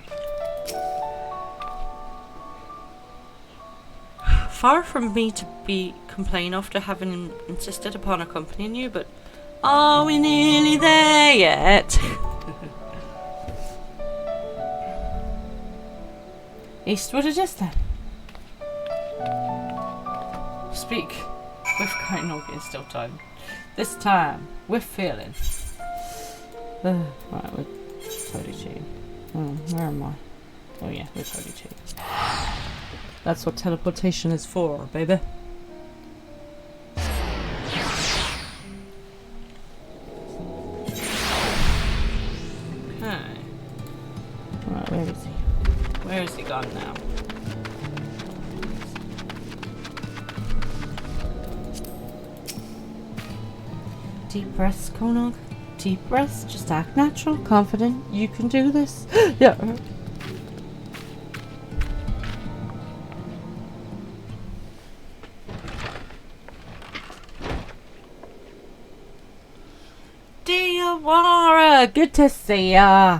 Far from me to be complain after having insisted upon accompanying you, but are we nearly there yet? Eastward it is then. Speak with kind in still time. This time, with feeling. Right, we're totally cheating. Oh, where am I? Oh yeah, we're totally cheating. That's what teleportation is for, baby. Okay. Right, where is he? Where is he gone now? Deep breaths, Konog. Deep breaths. Just act natural, confident. You can do this. Yeah. Diawara, good to see ya.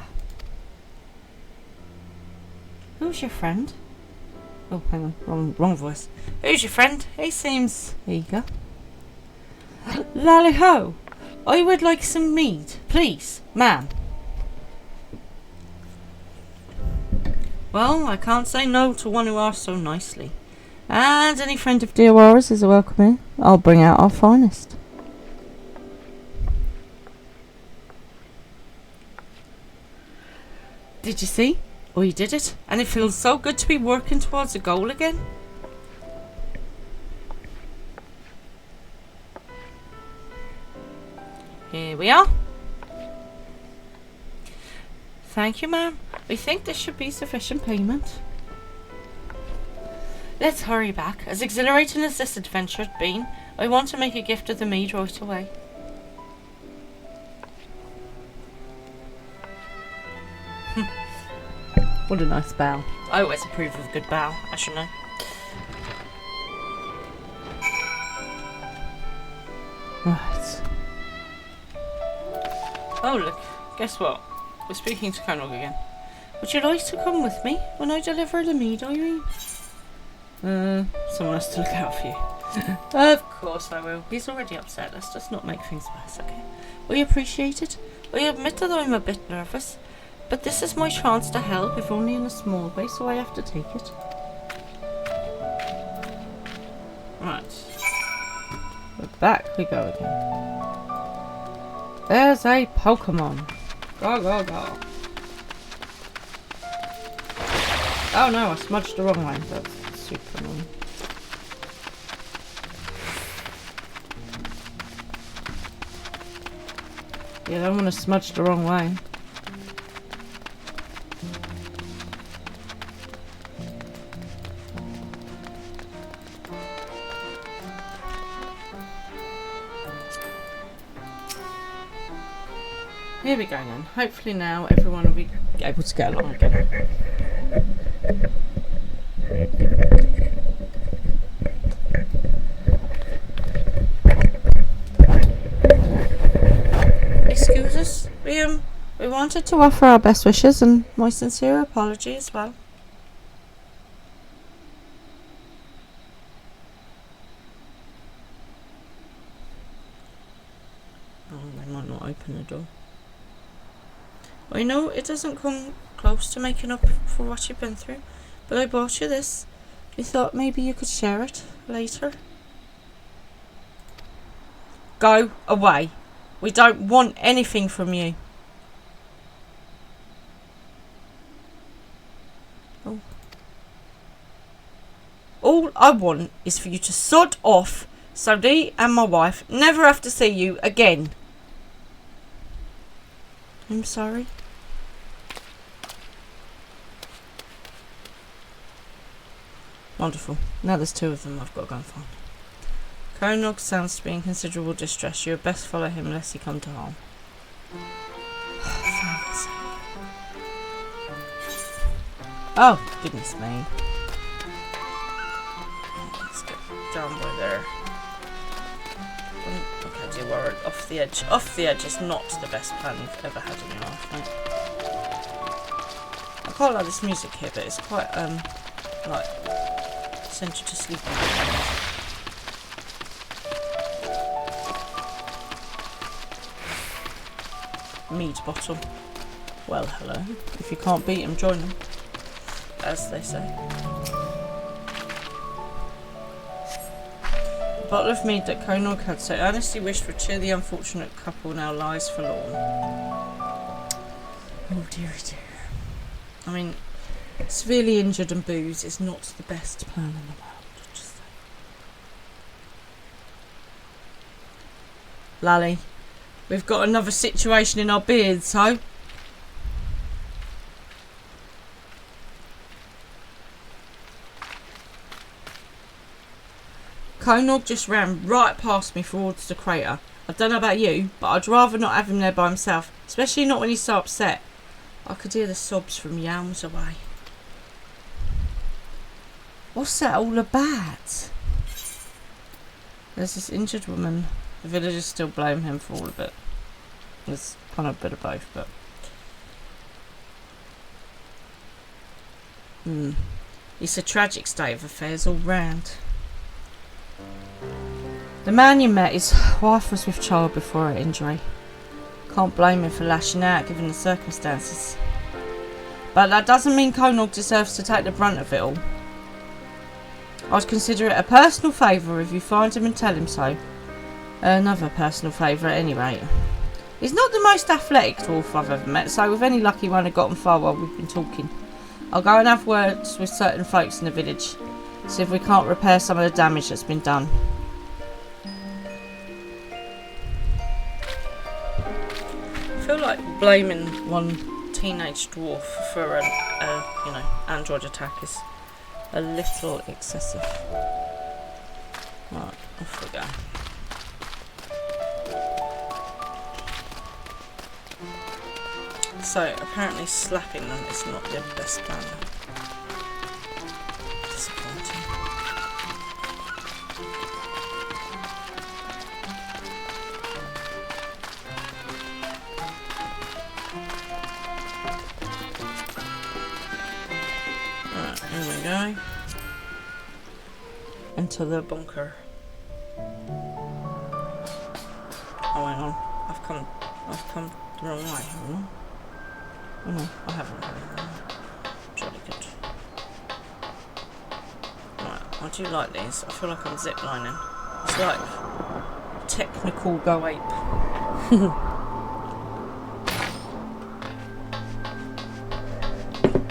Who's your friend? Oh, hang on, wrong voice. Who's your friend? He seems eager. Lally ho! I would like some mead, please, ma'am. Well, I can't say no to one who asks so nicely. And any friend of Diawara's is welcome here. I'll bring out our finest. Did you see? Oh, you did it. And it feels so good to be working towards a goal again. Here we are. Thank you, ma'am. We think this should be sufficient payment. Let's hurry back. As exhilarating as this adventure has been, I want to make a gift of the mead right away. What a nice bow. I always approve of a good bow, as you know. Right. Oh look, guess what? We're speaking to Colonel again. Would you like to come with me when I deliver the mead, Irene? Someone has to look out for you. Of course I will. He's already upset. Let's just not make things worse, okay? We appreciate it. We admit that I'm a bit nervous, but this is my chance to help, if only in a small way, so I have to take it. Right. But back we go again. There's a Pokemon. Go, go, go. Oh no, I smudged the wrong way. That's super annoying. Yeah, I don't want to smudge the wrong way. Here we go then. Hopefully now everyone will be able to get along again. Excuse us, we wanted to offer our best wishes and my sincere apology as well. Oh, they might not open the door. I know it doesn't come close to making up for what you've been through, but I bought you this. We thought maybe you could share it later. Go away. We don't want anything from you. Oh. All I want is for you to sod off so me and my wife never have to see you again. I'm sorry. Wonderful. Now there's two of them I've got to go and find. Konog sounds to be in considerable distress. You had best follow him lest he come to harm. Oh, goodness me. Let's get down by there. Okay, do worry. Off the edge. Off the edge is not the best plan you've ever had in your life, mate. I quite like this music here, but it's quite, like, send you to sleep. Mead bottle. Well, hello. If you can't beat them, join them, as they say. A bottle of mead that Konog had so earnestly wished would cheer the unfortunate couple now lies forlorn. Oh dear, dear. I mean, severely injured and booze is not the best plan in the world. Just say. Lally, we've got another situation in our beards, so. Konog just ran right past me towards the crater. I don't know about you, but I'd rather not have him there by himself, especially not when he's so upset. I could hear the sobs from yams away. What's that all about? There's this injured woman. The villagers still blame him for all of it. It's kind of a bit of both, but... It's a tragic state of affairs all round. The man you met, his wife was with child before her injury. Can't blame him for lashing out given the circumstances. But that doesn't mean Konog deserves to take the brunt of it all. I'd consider it a personal favour if you find him and tell him so. Another personal favour at any rate. He's not the most athletic dwarf I've ever met, so with any luck he won't have gotten far while we've been talking. I'll go and have words with certain folks in the village, see if we can't repair some of the damage that's been done. I feel like blaming one teenage dwarf for an, android attack is a little excessive. Right, off we go. So, apparently slapping them is not the best plan. Disappointing. Right, here we go. Into the bunker. on. I've come the wrong way, haven't I? Oh no, I haven't. Jolly good. Right, I do like these. I feel like I'm ziplining. It's like technical go ape.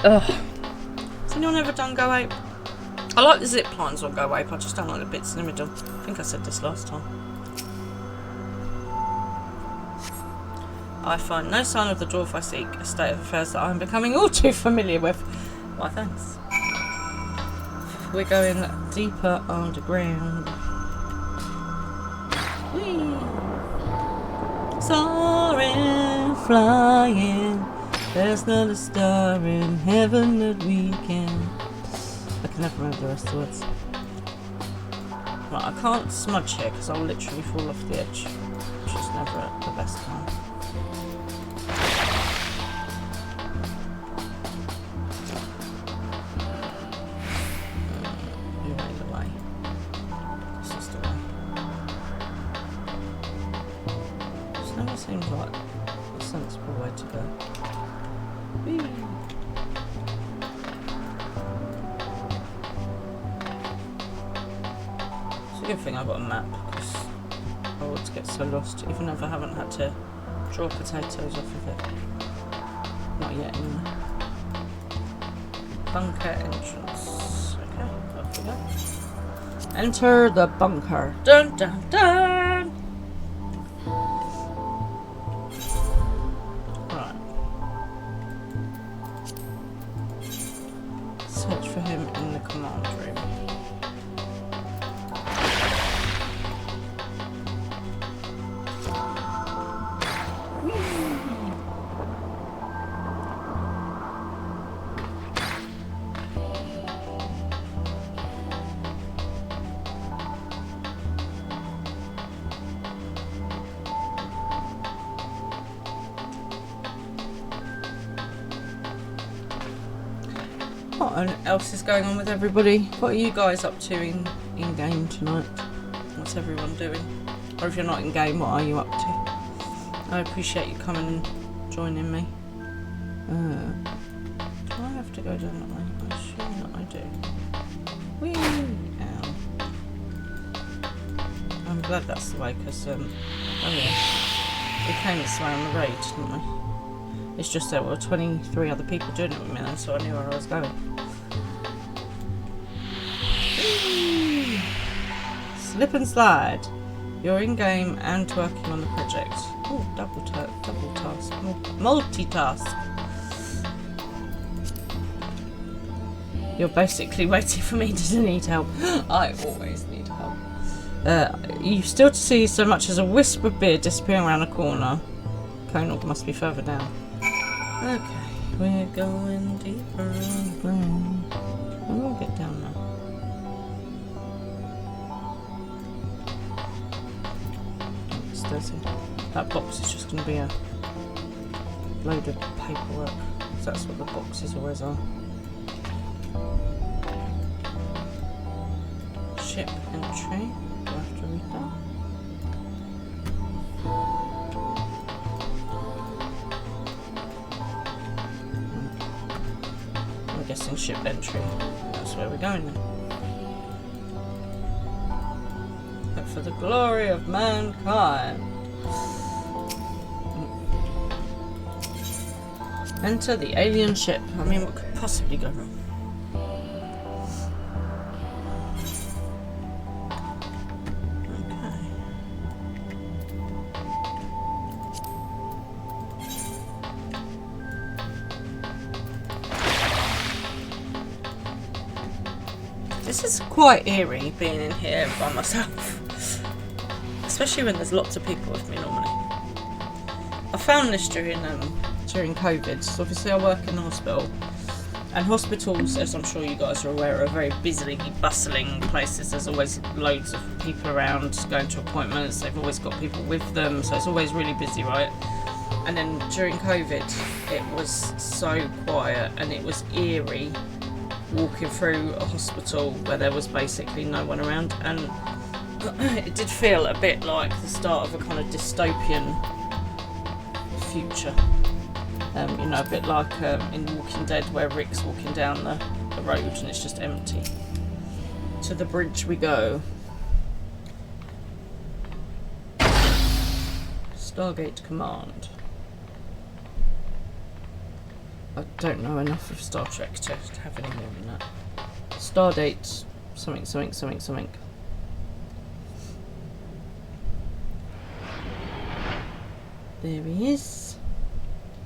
Ugh. Has anyone ever done go ape? I like the zip lines on go ape, I just don't like the bits in the middle. I think I said this last time. I find no sign of the dwarf I seek, a state of affairs that I am becoming all too familiar with. Why, thanks. We're going deeper underground. Whee! Soaring, flying, there's not a star in heaven that we can. I can never remember the rest of the words. Right, I can't smudge here because I'll literally fall off the edge, which is never the best time. Seems like a sensible way to go. Whee. It's a good thing I've got a map because I would get so lost even if I haven't had to draw potatoes off of it. Not yet anyway. Bunker entrance. Okay, off we go. Enter the bunker. Dun dun dun! Search for him in the command room. What else is going on with everybody? What are you guys up to in game tonight? What's everyone doing? Or if you're not in game, what are you up to? I appreciate you coming and joining me. Do I have to go down that way? I'm sure that I do. Whee! Ow. I'm glad that's the way because, oh yeah, we came this way on the raid, didn't we? It's just there were 23 other people doing it with me then, so I knew where I was going. Slip and slide. You're in game and working on the project. Oh, double task, multitask. You're basically waiting for me to need help. I always need help. You still to see so much as a wisp of beer disappearing around a corner. Conal must be further down. Okay, we're going deeper underground. We'll get down now. It's dirty. That box is just going to be a load of paperwork. So that's what the boxes always are. Ship entry. Do I have to read that? I'm guessing ship entry. That's where we're going then. But for the glory of mankind. Enter the alien ship. I mean, what could possibly go wrong? This is quite eerie being in here by myself, especially when there's lots of people with me normally. I found this during COVID. So obviously I work in the hospital, and hospitals, as I'm sure you guys are aware, are very busy, bustling places. There's always loads of people around going to appointments. They've always got people with them, so it's always really busy, right? And then during COVID, it was so quiet and it was eerie walking through a hospital where there was basically no one around. And It did feel a bit like the start of a kind of dystopian future. You know, a bit like in Walking Dead, where Rick's walking down the road and it's just empty. To the bridge we go. Stargate Command. I don't know enough of Star Trek to have any more than that. Stardate something, something, something, something. There he is.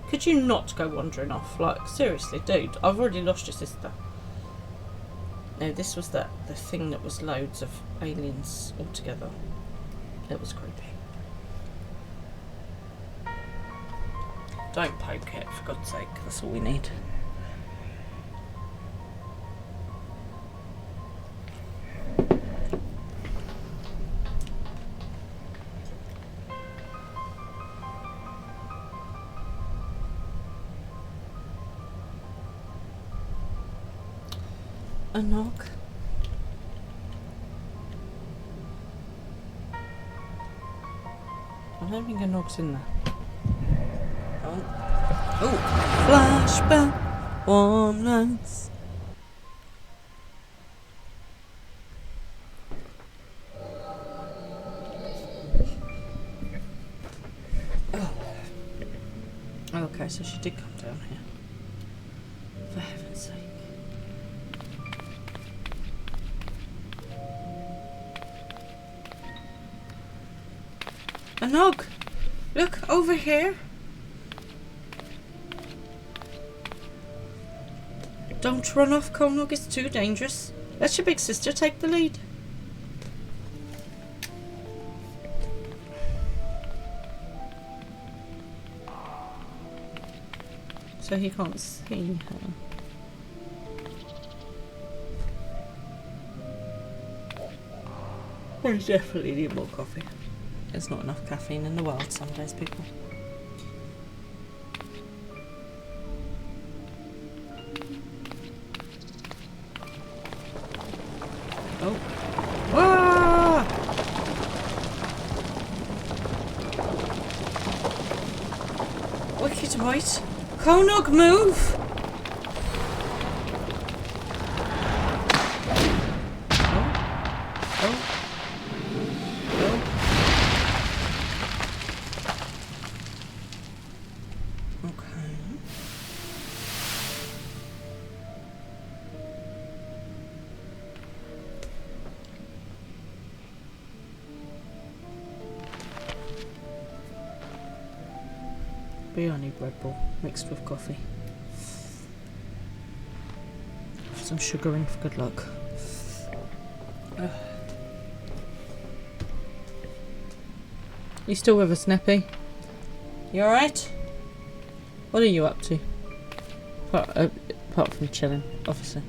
Could you not go wandering off? Like, seriously, dude, I've already lost your sister. No, this was the thing that was loads of aliens all together. It was creepy. Don't poke it, for God's sake. That's all we need. A knock. I don't think a knock's in there. Oh, flashback, warm nights. Oh. Okay, so she did come down here. For heaven's sake. A nog! Look, over here. Don't run off, Konog, it's too dangerous. Let your big sister take the lead. So he can't see her. We definitely need more coffee. There's not enough caffeine in the world some days, people. Oh. Ah! Wicked white. Konog, move! Biryani bread ball mixed with coffee. Some sugar in for good luck. You still with us, Neppy? You alright? What are you up to? Apart from chilling, obviously.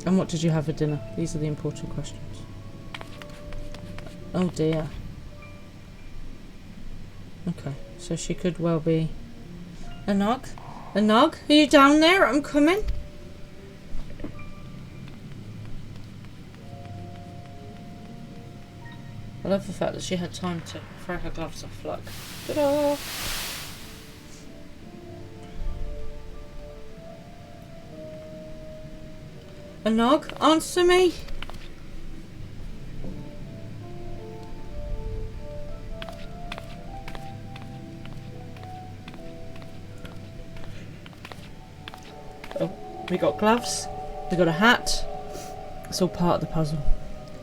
And what did you have for dinner? These are the important questions. Oh dear. Okay, so she could well be... A nog? A nog? Are you down there? I'm coming. I love the fact that she had time to throw her gloves off, like, ta-da! A nog? Answer me! Oh, we got gloves, we got a hat. It's all part of the puzzle.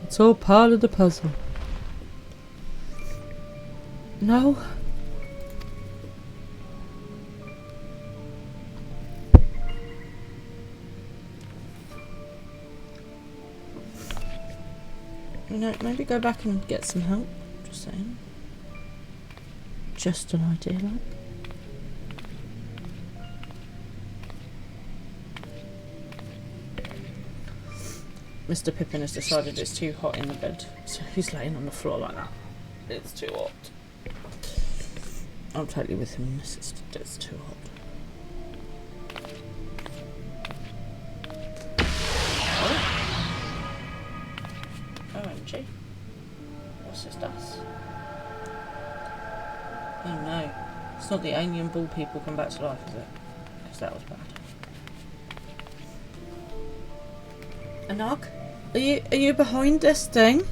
It's all part of the puzzle. No. You know, maybe go back and get some help. Just saying. Just an idea, like. Mr. Pippin has decided it's too hot in the bed, so he's laying on the floor like that. It's too hot. I'm totally with him on this. It's too hot. Chief? What's this dust? Oh no. It's not the alien bull people come back to life, is it? Because that was bad. Anog? Are you behind this thing?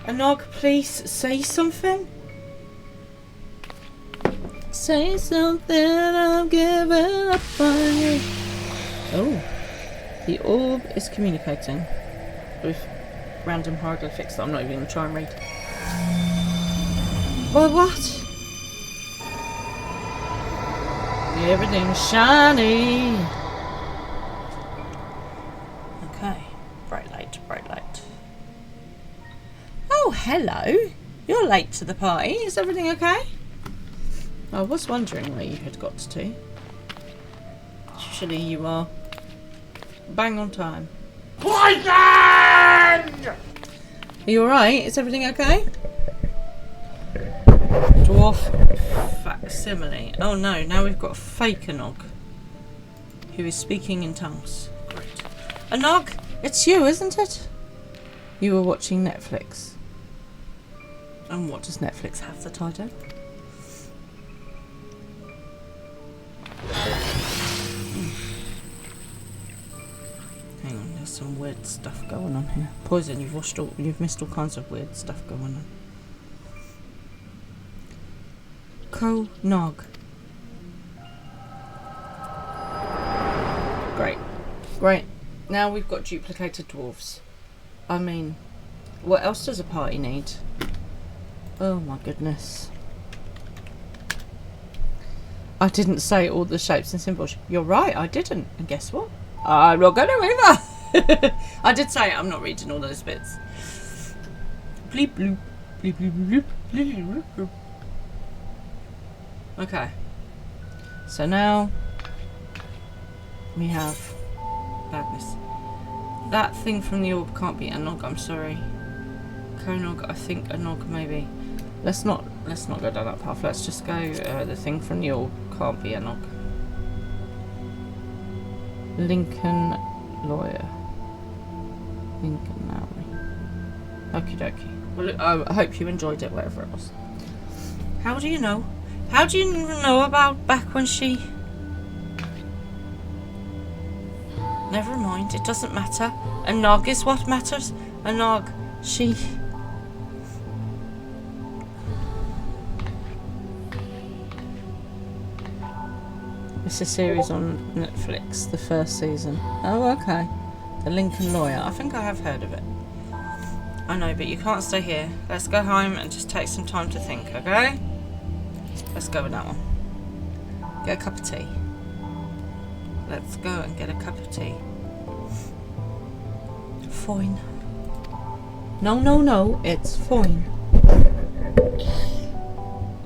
Anog, please say something. Say something, I'm giving up on you. Oh. The orb is communicating with random hieroglyphics that I'm not even going to try and read. Well, what? Everything's shiny. Okay. Bright light, bright light. Oh, hello. You're late to the party. Is everything okay? I was wondering where you had got to. Usually you are bang on time. Poison! Are you alright? Is everything okay? Dwarf facsimile. Oh no, now we've got a fake Anog who is speaking in tongues. Great. Anog, it's you, isn't it? You were watching Netflix. And what does Netflix have that I don't? Hang on, there's some weird stuff going on here. Poison, you've missed all kinds of weird stuff going on. Nog. Great. Great. Now we've got duplicated dwarves. I mean, what else does a party need? Oh my goodness. I didn't say all the shapes and symbols. You're right, I didn't. And guess what? I'm not going to either. I did say I'm not reading all those bits. Bleep bloop. Bleep bloop bloop. Bleep bloop bloop. Okay. So now we have badness. That thing from the orb can't be Anog, I'm sorry. Konog, I think Anog maybe. Let's not go down that path. Let's just go the thing from the orb can't be Anog. Lincoln lawyer. Lincoln Lowry. Okie dokie. Well, I hope you enjoyed it, whatever it was. How do you know? How do you know about back when she... Never mind, it doesn't matter. Anog is what matters. Anog, she... It's a series on Netflix, the first season. Oh, okay. The Lincoln Lawyer. I think I have heard of it. I know, but you can't stay here. Let's go home and just take some time to think, okay? Let's go with that one. Get a cup of tea. Let's go and get a cup of tea. Fine. No, no, no. It's fine.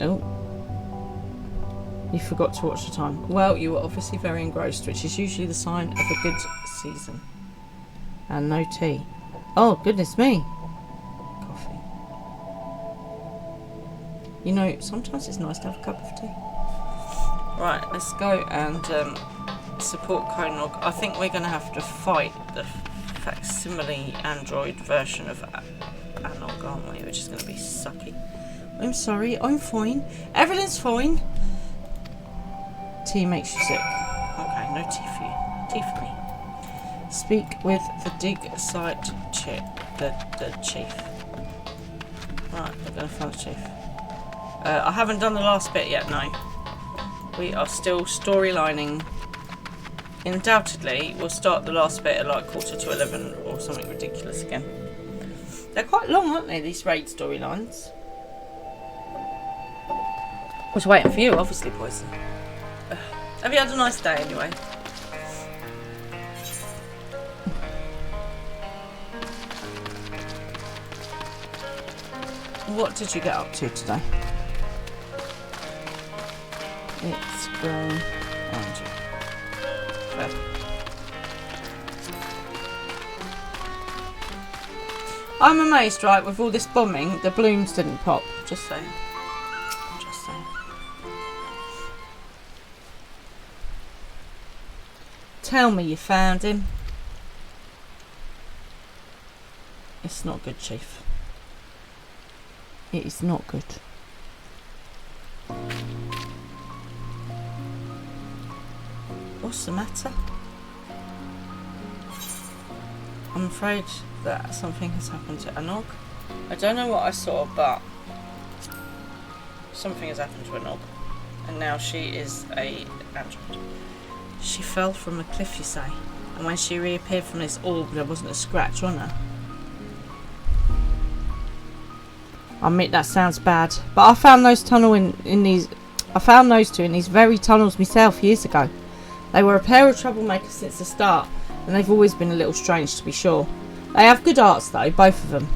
Oh. You forgot to watch the time. Well, you were obviously very engrossed, which is usually the sign of a good season. And no tea. Oh, goodness me. Coffee. You know, sometimes it's nice to have a cup of tea. Right, let's go and support Konog. I think we're going to have to fight the facsimile android version of Anog, aren't we? Which is going to be sucky. I'm sorry, I'm fine. Everything's fine. Tea makes you sick. Okay, no tea for you. Tea for me. Speak with the dig site the chief. Right, we're going to find the chief. I haven't done the last bit yet, no. We are still storylining. Undoubtedly, we'll start the last bit at like 11:45 or something ridiculous again. They're quite long, aren't they, these raid storylines? I was waiting for you, obviously, Poison. Have you had a nice day anyway? What did you get up to today? It's grown around you. Well. I'm amazed, right, with all this bombing, the balloons didn't pop. Just saying. Just saying. Tell me you found him. It's not good, Chief. It is not good. What's the matter? I'm afraid that something has happened to Anog. I don't know what I saw, but something has happened to Anog. And now she is a android. She fell from a cliff, you say? And when she reappeared from this orb, there wasn't a scratch on her. I admit that sounds bad, but I found those I found those two in these very tunnels myself years ago. They were a pair of troublemakers since the start, and they've always been a little strange to be sure. They have good arts though, both of them.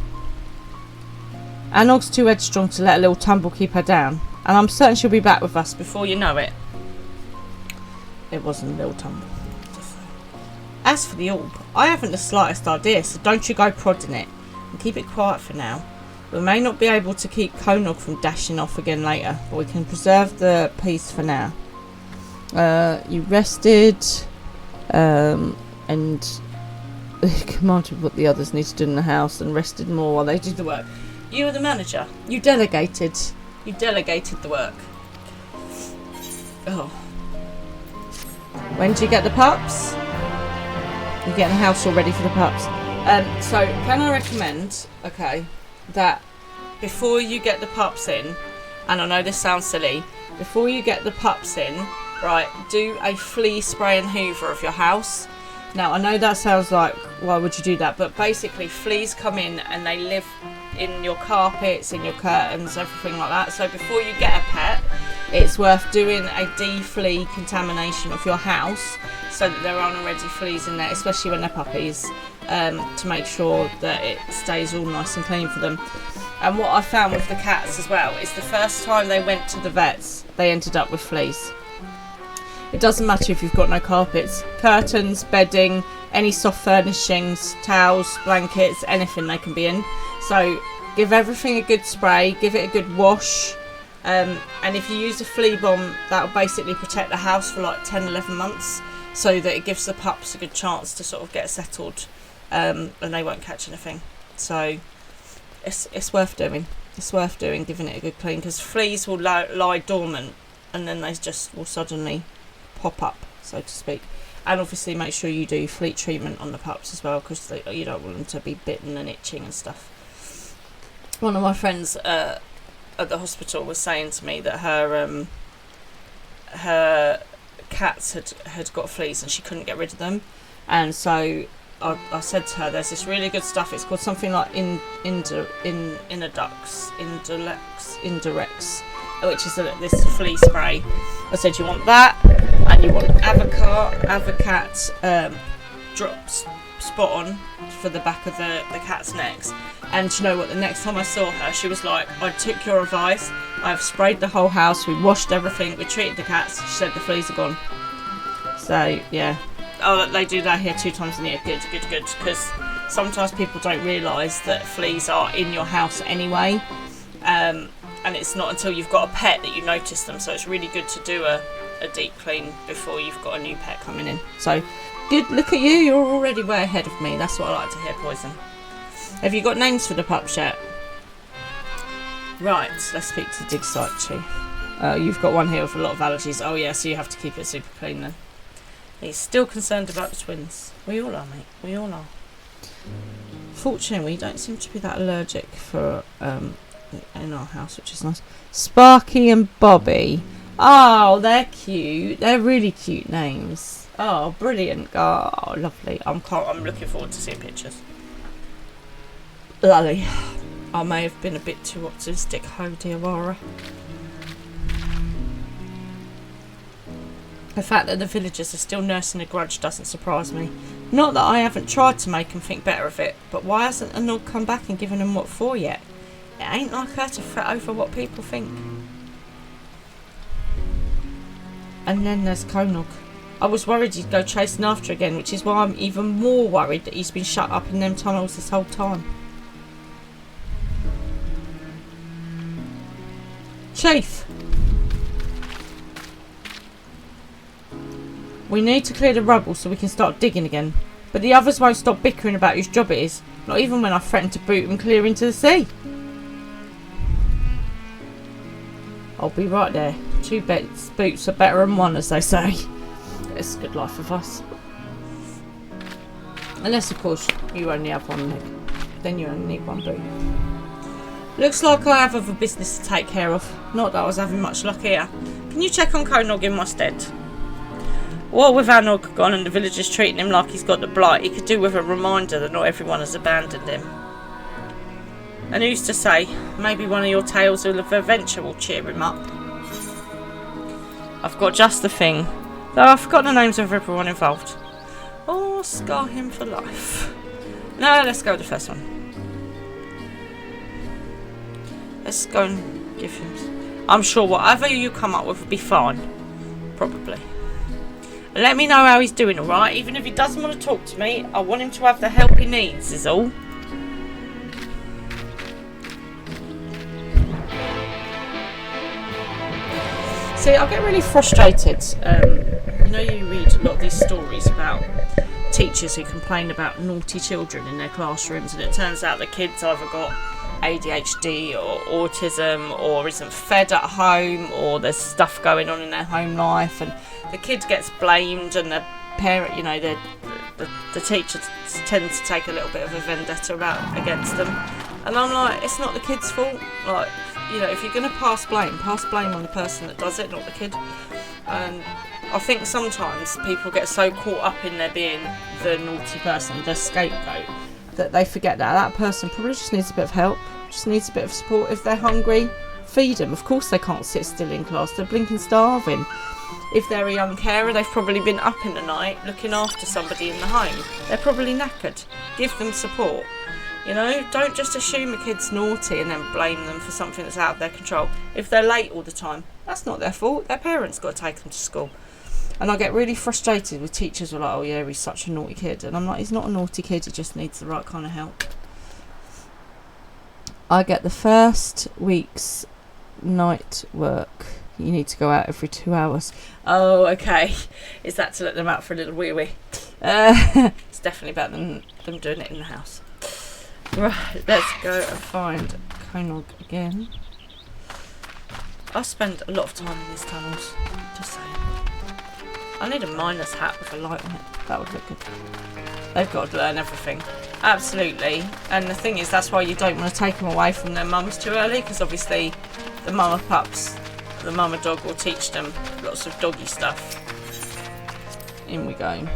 Anog's too headstrong to let a little tumble keep her down, and I'm certain she'll be back with us before you know it. It wasn't a little tumble. As for the orb, I haven't the slightest idea, so don't you go prodding it, and keep it quiet for now. We may not be able to keep Konog from dashing off again later, but we can preserve the peace for now. You rested, and commanded what the others needed to do in the house and rested more while they did the work. You were the manager. You delegated. You delegated the work. Oh. When do you get the pups? You're getting the house all ready for the pups. So can I recommend, okay, that before you get the pups in, and I know this sounds silly, before you get the pups in, right, do a flea spray and hoover of your house. Now I know that sounds like, why would you do that, but basically fleas come in and they live in your carpets, in your curtains, everything like that. So before you get a pet, it's worth doing a de-flea contamination of your house so that there aren't already fleas in there, especially when they're puppies, to make sure that it stays all nice and clean for them. And what I found with the cats as well is the first time they went to the vets, they ended up with fleas. It doesn't matter if you've got no carpets, curtains, bedding, any soft furnishings, towels, blankets, anything they can be in. So give everything a good spray, give it a good wash, and if you use a flea bomb, that'll basically protect the house for like 10-11 months, so that it gives the pups a good chance to sort of get settled, and they won't catch anything. So it's worth doing. It's worth doing, giving it a good clean, because fleas will lie dormant and then they just will suddenly pop up, so to speak. And obviously make sure you do fleet treatment on the pups as well, because you don't want them to be bitten and itching and stuff. One of my friends at the hospital was saying to me that her cats had got fleas and she couldn't get rid of them, and so I said to her, there's this really good stuff, it's called something like Indirex, which is this flea spray. I said, you want that, and you want Avocat drops spot on for the back of the cat's necks. And do you know what, the next time I saw her, she was like, I took your advice, I've sprayed the whole house, we washed everything, we treated the cats. She said the fleas are gone. So yeah, oh, they do that here 2 times a year. Good, because sometimes people don't realise that fleas are in your house anyway, and it's not until you've got a pet that you notice them. So it's really good to do a deep clean before you've got a new pet coming in. So good, look at you, you're already way ahead of me. That's what I like to hear, Poison. Have you got names for the pups yet? Right, let's speak to the dig site chief. You've got one here with a lot of allergies. Oh yeah, so you have to keep it super clean then. He's still concerned about the twins. We all are, mate. We all are. Fortunately, we don't seem to be that allergic for in our house, which is nice. Sparky and Bobby. Oh, they're cute. They're really cute names. Oh, brilliant. Oh, lovely. I'm looking forward to seeing pictures. Lovely. I may have been a bit too optimistic. Oh dear, Wara. The fact that the villagers are still nursing a grudge doesn't surprise me. Not that I haven't tried to make them think better of it, but why hasn't Anog come back and given them what for yet? It ain't like her to fret over what people think. And then there's Konog. I was worried he'd go chasing after again, which is why I'm even more worried that he's been shut up in them tunnels this whole time. Chief! We need to clear the rubble so we can start digging again. But the others won't stop bickering about whose job it is. Not even when I threaten to boot them clear into the sea. I'll be right there. 2 boots are better than 1, as they say. It's a good life of us. Unless, of course, you only have 1 leg. Then you only need 1 boot. Looks like I have other business to take care of. Not that I was having much luck here. Can you check on Konog in my stead? Well, with Anog gone and the villagers treating him like he's got the blight, he could do with a reminder that not everyone has abandoned him. And who's to say, maybe one of your tales of adventure will cheer him up. I've got just the thing, though I've forgotten the names of everyone involved. Or scar him for life. No, let's go with the first one. Let's go and give him... I'm sure whatever you come up with will be fine. Probably. And let me know how he's doing, alright? Even if he doesn't want to talk to me, I want him to have the help he needs, is all. See, I get really frustrated. You know, you read a lot of these stories about teachers who complain about naughty children in their classrooms, and it turns out the kids either got ADHD or autism, or isn't fed at home, or there's stuff going on in their home life, and the kid gets blamed, and the parent, you know, the teacher tends to take a little bit of a vendetta against them. And I'm like, it's not the kid's fault. Like, you know, if you're going to pass blame on the person that does it, not the kid. And I think sometimes people get so caught up in there being the naughty person, the scapegoat, that they forget that person probably just needs a bit of help, just needs a bit of support. If they're hungry, feed them. Of course they can't sit still in class, they're blinking starving. If they're a young carer, they've probably been up in the night looking after somebody in the home. They're probably knackered. Give them support. You know, don't just assume a kid's naughty and then blame them for something that's out of their control. If they're late all the time, that's not their fault. Their parents got to take them to school. And I get really frustrated with teachers who are like, oh yeah, he's such a naughty kid. And I'm like, he's not a naughty kid, he just needs the right kind of help. I get the first week's night work. You need to go out every 2 hours. Oh, okay. Is that to let them out for a little wee-wee? It's definitely better than them doing it in the house. Right, let's go and find Konog again. I spend a lot of time in these tunnels, just saying. I need a miner's hat with a light on it. That would look good. They've got to learn everything. Absolutely. And the thing is, that's why you don't want to take them away from their mums too early, because obviously the mama pups, the mama dog will teach them lots of doggy stuff. In we go.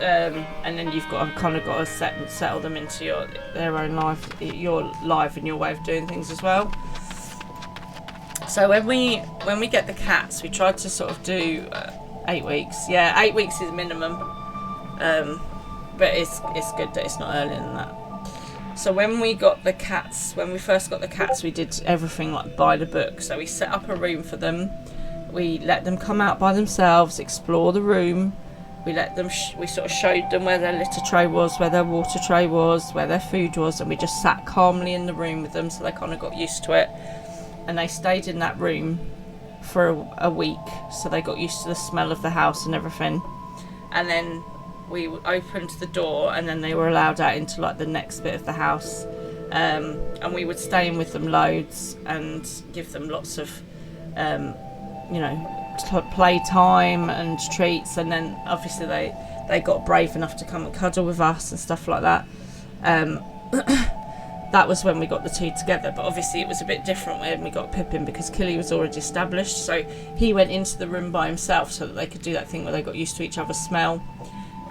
And then you've got to settle them into their own life, your life and your way of doing things as well. So when we get the cats, we try to sort of do 8 weeks. Yeah, 8 weeks is minimum. But it's good that it's not earlier than that. So when we first got the cats, we did everything like by the book. So we set up a room for them. We let them come out by themselves, explore the room. We let them. We sort of showed them where their litter tray was, where their water tray was, where their food was, and we just sat calmly in the room with them, so they kind of got used to it. And they stayed in that room for a week, so they got used to the smell of the house and everything. And then we opened the door, and then they were allowed out into like the next bit of the house. And we would stay in with them loads and give them lots of, play time and treats. And then obviously they got brave enough to come and cuddle with us and stuff like that. That was when we got the two together, but obviously it was a bit different when we got Pippin, because Killy was already established, so he went into the room by himself so that they could do that thing where they got used to each other's smell.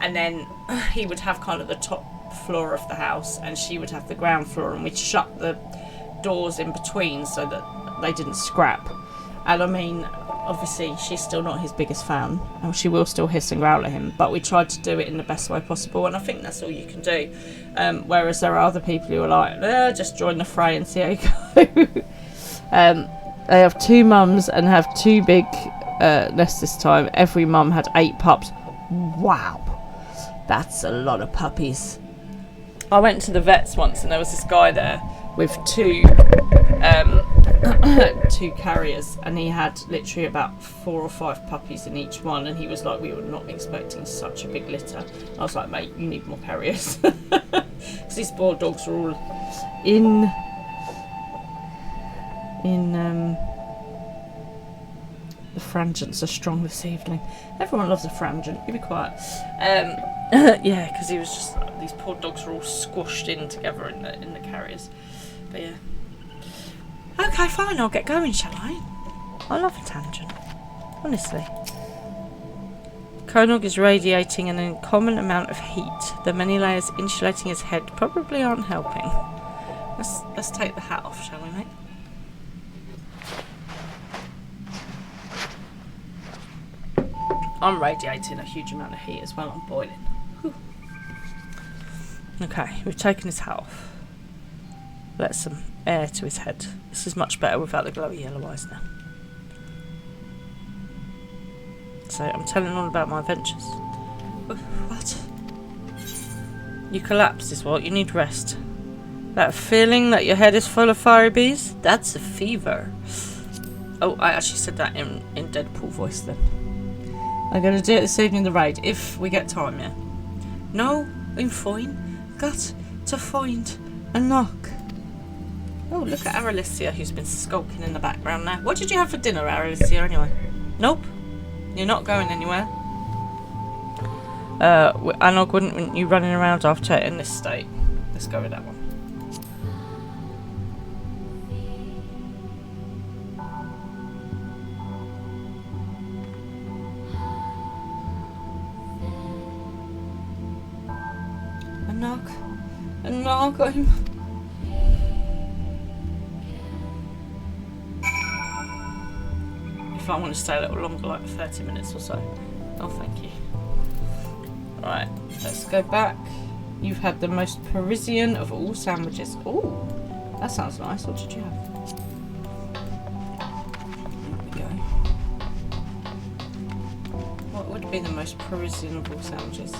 And then he would have kind of the top floor of the house and she would have the ground floor, and we'd shut the doors in between so that they didn't scrap. And I mean, obviously she's still not his biggest fan, and she will still hiss and growl at him, but we tried to do it in the best way possible, and I think that's all you can do. Whereas there are other people who are like, just join the fray and see how you go. They have 2 mums and have 2 big nests this time. Every mum had 8 pups. Wow, that's a lot of puppies. I went to the vets once and there was this guy there with 2 2 carriers, and he had literally about 4 or 5 puppies in each one, and he was like, we were not expecting such a big litter. I was like, mate, you need more carriers. Because these poor dogs are all in the frangents are strong this evening. Everyone loves a frangent. You be quiet. Yeah, because he was just these poor dogs were all squashed in together in the carriers. But yeah. Okay, fine. I'll get going, shall I? I love a tangent, honestly. Konog is radiating an uncommon amount of heat. The many layers insulating his head probably aren't helping. Let's take the hat off, shall we, mate? I'm radiating a huge amount of heat as well. I'm boiling. Whew. Okay, we've taken his hat off. Let some air to his head. This is much better without the glowy yellow eyes now. So I'm telling all about my adventures. What? You collapsed is what? You need rest. That feeling that your head is full of fiery bees? That's a fever. Oh, I actually said that in Deadpool voice then. I'm going to do it this evening in the raid, if we get time, yeah? No, I'm fine. Got to find a knock. Oh, look at Aralicia, who's been skulking in the background now. What did you have for dinner, Aralicia, anyway? Nope. You're not going anywhere. Anog, wouldn't you running around after in this state? Let's go with that one. Anog, I'm... If I want to stay a little longer, like 30 minutes or so. Oh, thank you. Right, let's go back. You've had the most Parisian of all sandwiches. Oh, that sounds nice. What did you have? There we go. What would be the most Parisian of all sandwiches?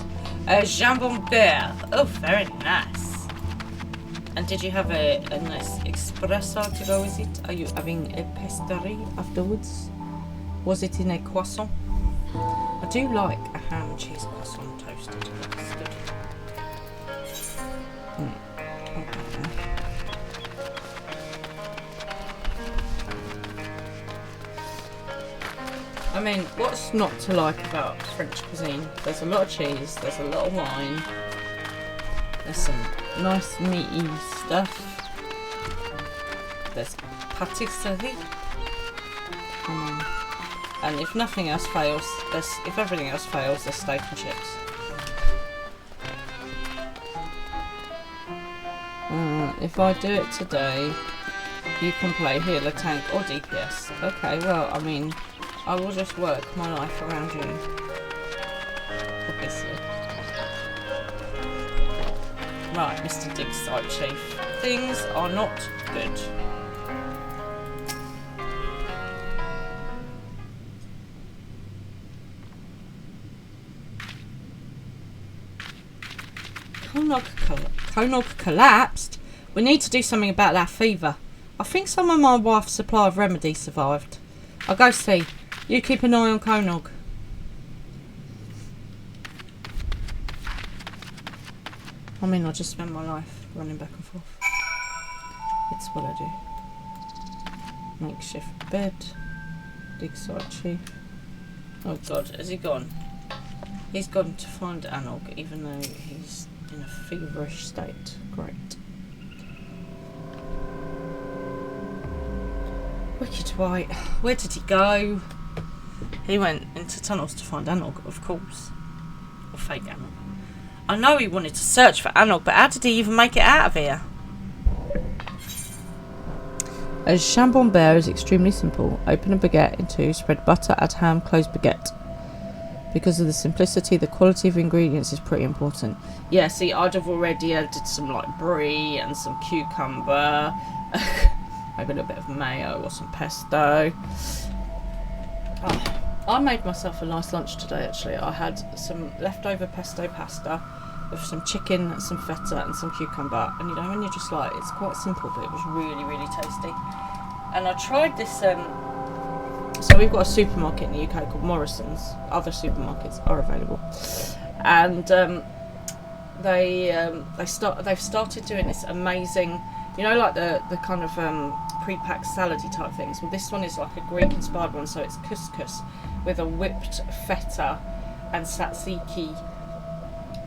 Jambon beurre. Oh, very nice. And did you have a nice espresso to go with it? Are you having a pastry afterwards? Was it in a croissant? I do like a ham and cheese croissant toasted. That's good. I mean, what's not to like about French cuisine? There's a lot of cheese, there's a lot of wine, there's some nice meaty stuff, there's patisserie, and if nothing else fails, if everything else fails, there's steak and chips. If I do it today, you can play healer, tank or DPS. Okay, well, I mean, I will just work my life around you, obviously. Right, Mr. Digside Chief. Things are not good. Konog collapsed? We need to do something about that fever. I think some of my wife's supply of remedies survived. I'll go see. You keep an eye on Konog. I mean, I just spend my life running back and forth. It's what I do. Makeshift bed. Digside Chief. Oh god, has he gone? He's gone to find Anog, even though he's in a feverish state. Great. Wicked White. Where did he go? He went into tunnels to find Anog, of course. Or fake Anog. I know he wanted to search for Anog, but how did he even make it out of here? A jambon beurre is extremely simple. Open a baguette in two, spread butter, add ham, close baguette. Because of the simplicity, the quality of ingredients is pretty important. Yeah, see, I'd have already added some like brie and some cucumber. Maybe a little bit of mayo or some pesto. Oh, I made myself a nice lunch today, actually. I had some leftover pesto pasta with some chicken, some feta and some cucumber. And you know, when you're just like, it's quite simple, but it was really, really tasty. And I tried this. So we've got a supermarket in the UK called Morrison's. Other supermarkets are available, and they've started doing this amazing, you know, like the kind of pre-packed salady type things. Well, this one is like a Greek-inspired one, so it's couscous with a whipped feta and tzatziki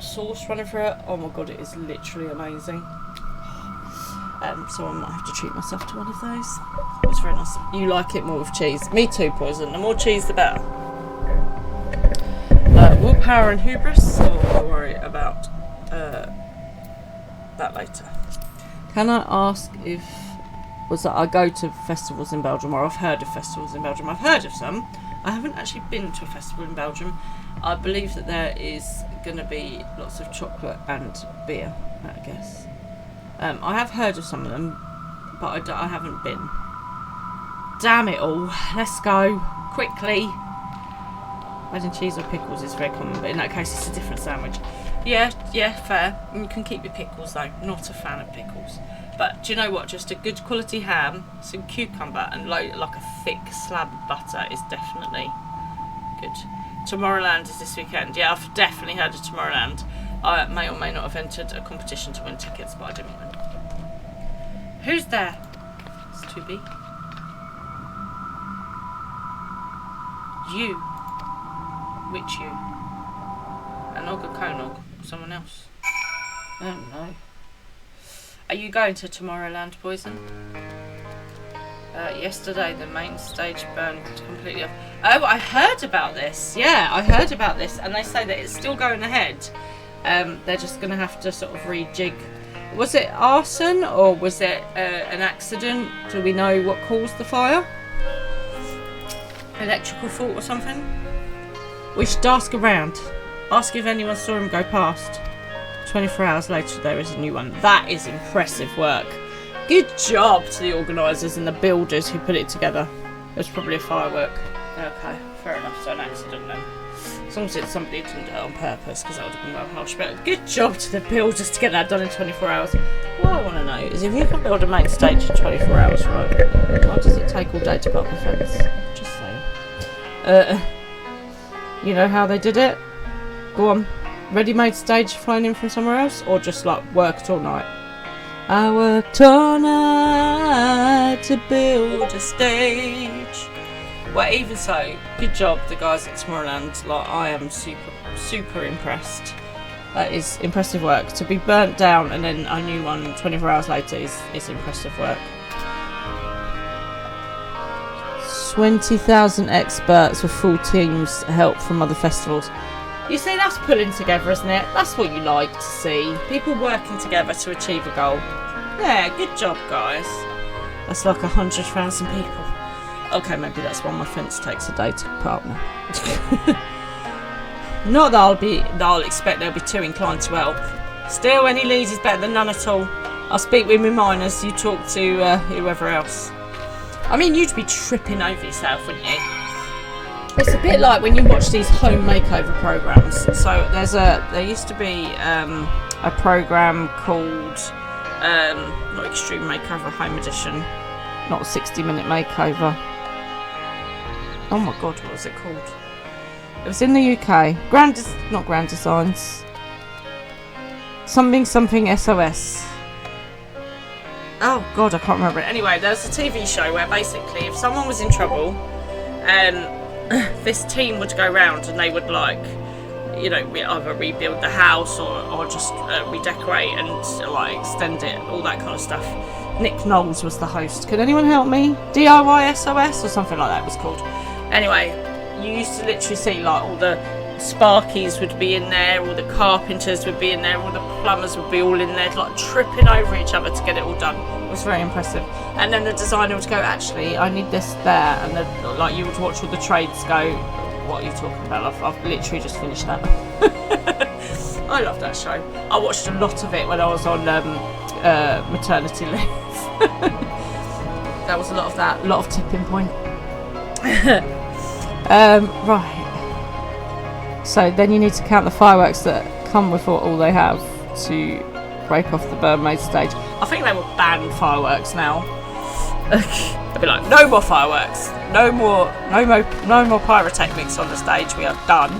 sauce running through it. Oh my god, it is literally amazing. So I might have to treat myself to one of those. It's very nice. You like it more with cheese. Me too, Poison. The more cheese, the better. Willpower and hubris, so I'll worry about that later. Can I ask if I go to festivals in Belgium, or I've heard of festivals in Belgium? I've heard of some. I haven't actually been to a festival in Belgium. I believe that there is going to be lots of chocolate and beer, I guess. I have heard of some of them, but I haven't been. Damn it all. Let's go. Quickly. Bread and cheese or pickles is very common, but in that case it's a different sandwich. Yeah, fair. And you can keep your pickles though. Not a fan of pickles. But do you know what? Just a good quality ham, some cucumber, and like a thick slab of butter is definitely good. Tomorrowland is this weekend. Yeah, I've definitely heard of Tomorrowland. I may or may not have entered a competition to win tickets, but I didn't win. Who's there? It's 2B. You. Which you? Anog or Konog? Someone else? I don't know. Are you going to Tomorrowland, Poison? Yesterday the main stage burned completely off. Oh, I heard about this. Yeah, I heard about this, and they say that it's still going ahead. They're just going to have to sort of rejig. Was it arson or was it an accident? Do we know what caused the fire? Electrical fault or something? We should ask around. Ask if anyone saw him go past. 24 hours later there is a new one. That is impressive work. Good job to the organisers and the builders who put it together. It was probably a firework. Okay, fair enough, so an accident then. As long as it's somebody who didn't do it on purpose, because that would have been well harsh. But good job to the builders to get that done in 24 hours. What I want to know is if you can build a main stage in 24 hours, right, why does it take all day to put up a fence? Just saying. You know how they did it? Go on. Ready-made stage flown in from somewhere else? Or just like worked all night? I worked all night to build a stage. Well, even so, good job, the guys at Tomorrowland. Like, I am super impressed. That is impressive work. To be burnt down and then a new one 24 hours later is impressive work. 20,000 experts with full teams help from other festivals. You see, that's pulling together, isn't it? That's what you like to see. People working together to achieve a goal. Yeah, good job, guys. That's like 100,000 people. Okay, maybe that's one my fence takes a day to put up now. Not that I'll expect they'll be too inclined to help. Still, any lead is better than none at all. I'll speak with my miners, you talk to whoever else. I mean, you'd be tripping over yourself, wouldn't you? It's a bit like when you watch these home makeover programs. So there used to be a program called not Extreme Makeover, Home Edition, not 60-minute makeover. Oh my god, what was it called? It was in the UK. Not Grand Designs. Something SOS. Oh god, I can't remember it. Anyway, there was a TV show where basically if someone was in trouble, this team would go round and they would either rebuild the house or just redecorate and extend it, all that kind of stuff. Nick Knowles was the host. Can anyone help me? DIY SOS or something like that it was called. Anyway, you used to literally see all the sparkies would be in there, all the carpenters would be in there, all the plumbers would be all in there, tripping over each other to get it all done. It was very impressive. And then the designer would go, actually, I need this there, and then you would watch all the trades go, what are you talking about? I've literally just finished that. I love that show. I watched a lot of it when I was on maternity leave. There was a lot of that, a lot of tipping point. Right. So then you need to count the fireworks that come with all they have to break off the burn made stage. I think they will ban fireworks now. I'd be like, no more fireworks, no more pyrotechnics on the stage. We are done.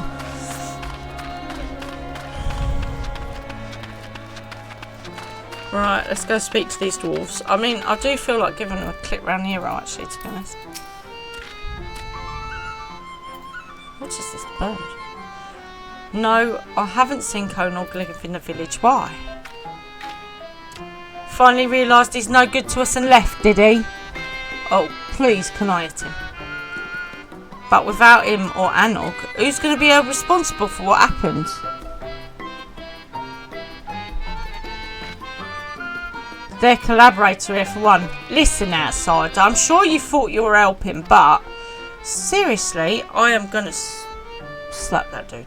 Right, let's go speak to these dwarves. I mean, I do feel like giving them a clip round the hero, actually, to be honest. What is this bird? No, I haven't seen Conog live in the village. Why? Finally realised he's no good to us and left, did he? Oh, please, can I hit him? But without him or Anog, who's going to be responsible for what happened? Their collaborator here for one. Listen, outsider, I'm sure you thought you were helping, but seriously, I am going to slap that dude.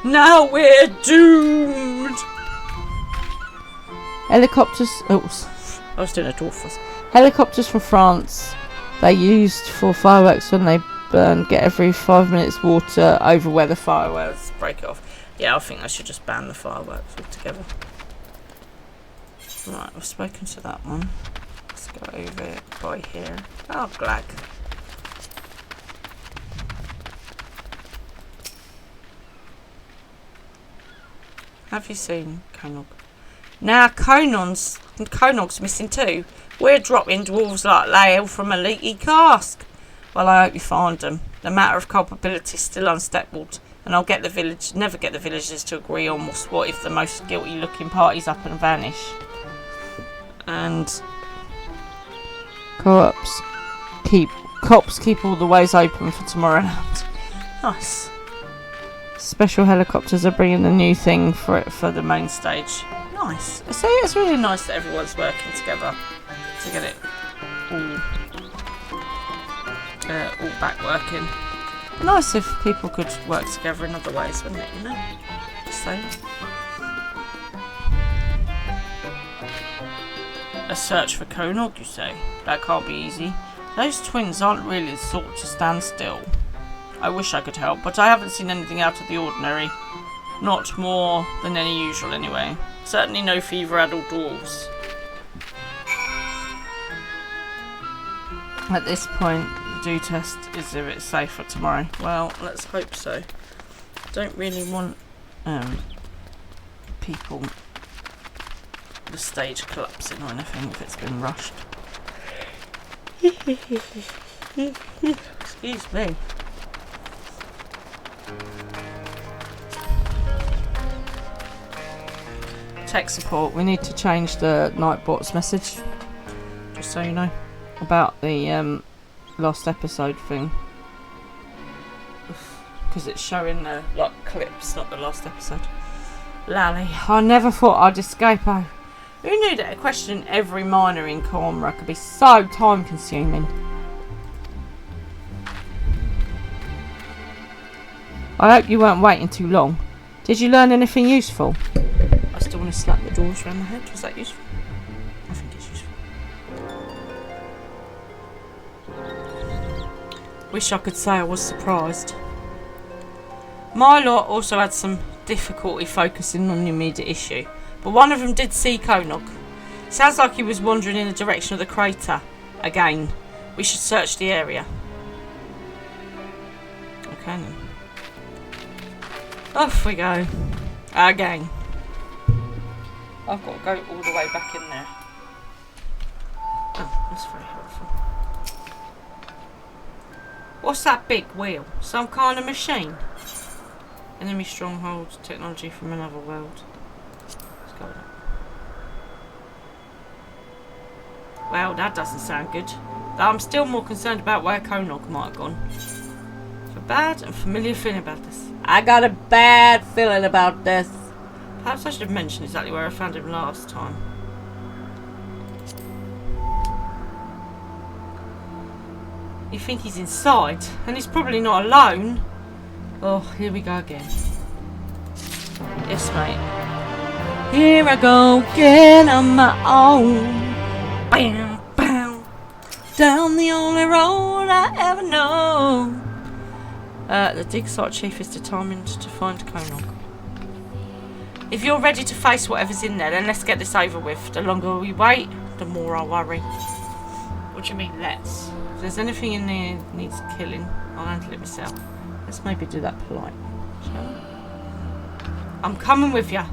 Now we're doomed! Helicopters... Oh, I was doing a dwarf voice. Helicopters from France. They used for fireworks when they burn. Get every 5 minutes water over where the fireworks break it off. Yeah, I think I should just ban the fireworks altogether. Right, I've spoken to that one. Let's go over by here. Oh, Glag. Have you seen Conog? Now Conog's missing too. We're dropping dwarves like Lael from a leaky cask. Well, I hope you find them. The matter of culpability is still unsettled, and I'll never get the villagers to agree on what if the most guilty looking party's up and vanish. And cops keep all the ways open for Tomorrowland. Nice. Special helicopters are bringing the new thing for the main stage. Nice. So yeah, it's really nice that everyone's working together to get it all back working. Nice if people could work together in other ways, wouldn't it? You know. Just saying. A search for Conog, you say? That can't be easy. Those twins aren't really the sort to stand still. I wish I could help, but I haven't seen anything out of the ordinary. Not more than any usual, anyway. Certainly no fever-addled dwarves. At this point, the dew test is a bit safe for tomorrow. Well, let's hope so. Don't really want people... the stage collapsing or anything if it's been rushed. Excuse me. Tech support, we need to change the Nightbot's message, just so you know, about the last episode thing, because it's showing the clips, not the last episode. Lally, I never thought I'd escape. Who knew that questioning every miner in Cormora could be so time consuming? I hope you weren't waiting too long. Did you learn anything useful? I still want to slap the dwarves around my head. Was that useful? I think it's useful. Wish I could say I was surprised. My lot also had some difficulty focusing on the immediate issue, but one of them did see Conog. Sounds like he was wandering in the direction of the crater. Again, we should search the area. Okay then. Off we go. Again. I've got to go all the way back in there. Oh, that's very helpful. What's that big wheel? Some kind of machine? Enemy stronghold, technology from another world. Let's go with that. Well, that doesn't sound good. Though I'm still more concerned about where Conog might have gone. It's a bad and familiar feeling about this. I got a bad feeling about this. Perhaps I should have mentioned exactly where I found him last time. You think he's inside? And he's probably not alone. Oh, here we go again. Yes, mate. Here I go again on my own. Bam, bam. Down the only road I ever know. The dig site chief is determined to find Conog. If you're ready to face whatever's in there, then let's get this over with. The longer we wait, the more I worry. What do you mean, let's? If there's anything in there that needs killing, I'll handle it myself. Let's maybe do that polite, shall we? I'm coming with you.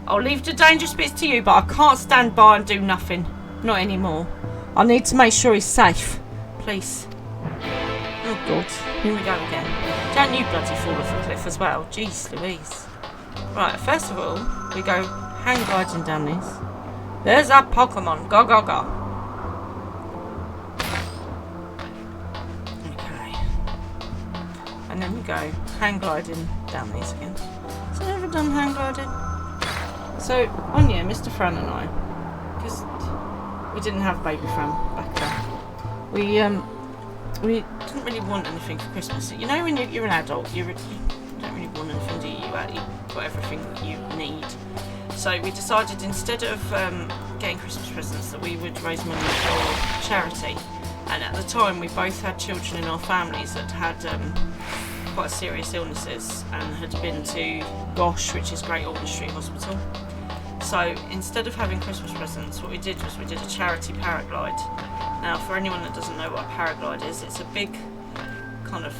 I'll leave the dangerous bits to you, but I can't stand by and do nothing. Not anymore. I need to make sure he's safe. Please. Oh, God. Here we go again. Don't you bloody fall off a cliff as well. Jeez Louise. Right, first of all, we go hang gliding down this. There's that Pokemon. Go, go, go. Okay. And then we go hang gliding down these again. Has I ever done hang gliding? So, Anya, Mr. Fran and I, because we didn't have baby Fran back then, we didn't really want anything for Christmas. You know, when you're an adult, you don't really want anything, do you? You've got everything you need. So we decided instead of getting Christmas presents that we would raise money for charity. And at the time, we both had children in our families that had quite serious illnesses and had been to GOSH, which is Great Ormond Street Hospital. So instead of having Christmas presents, what we did was we did a charity paraglide. Now, for anyone that doesn't know what a paraglide is, it's a big kind of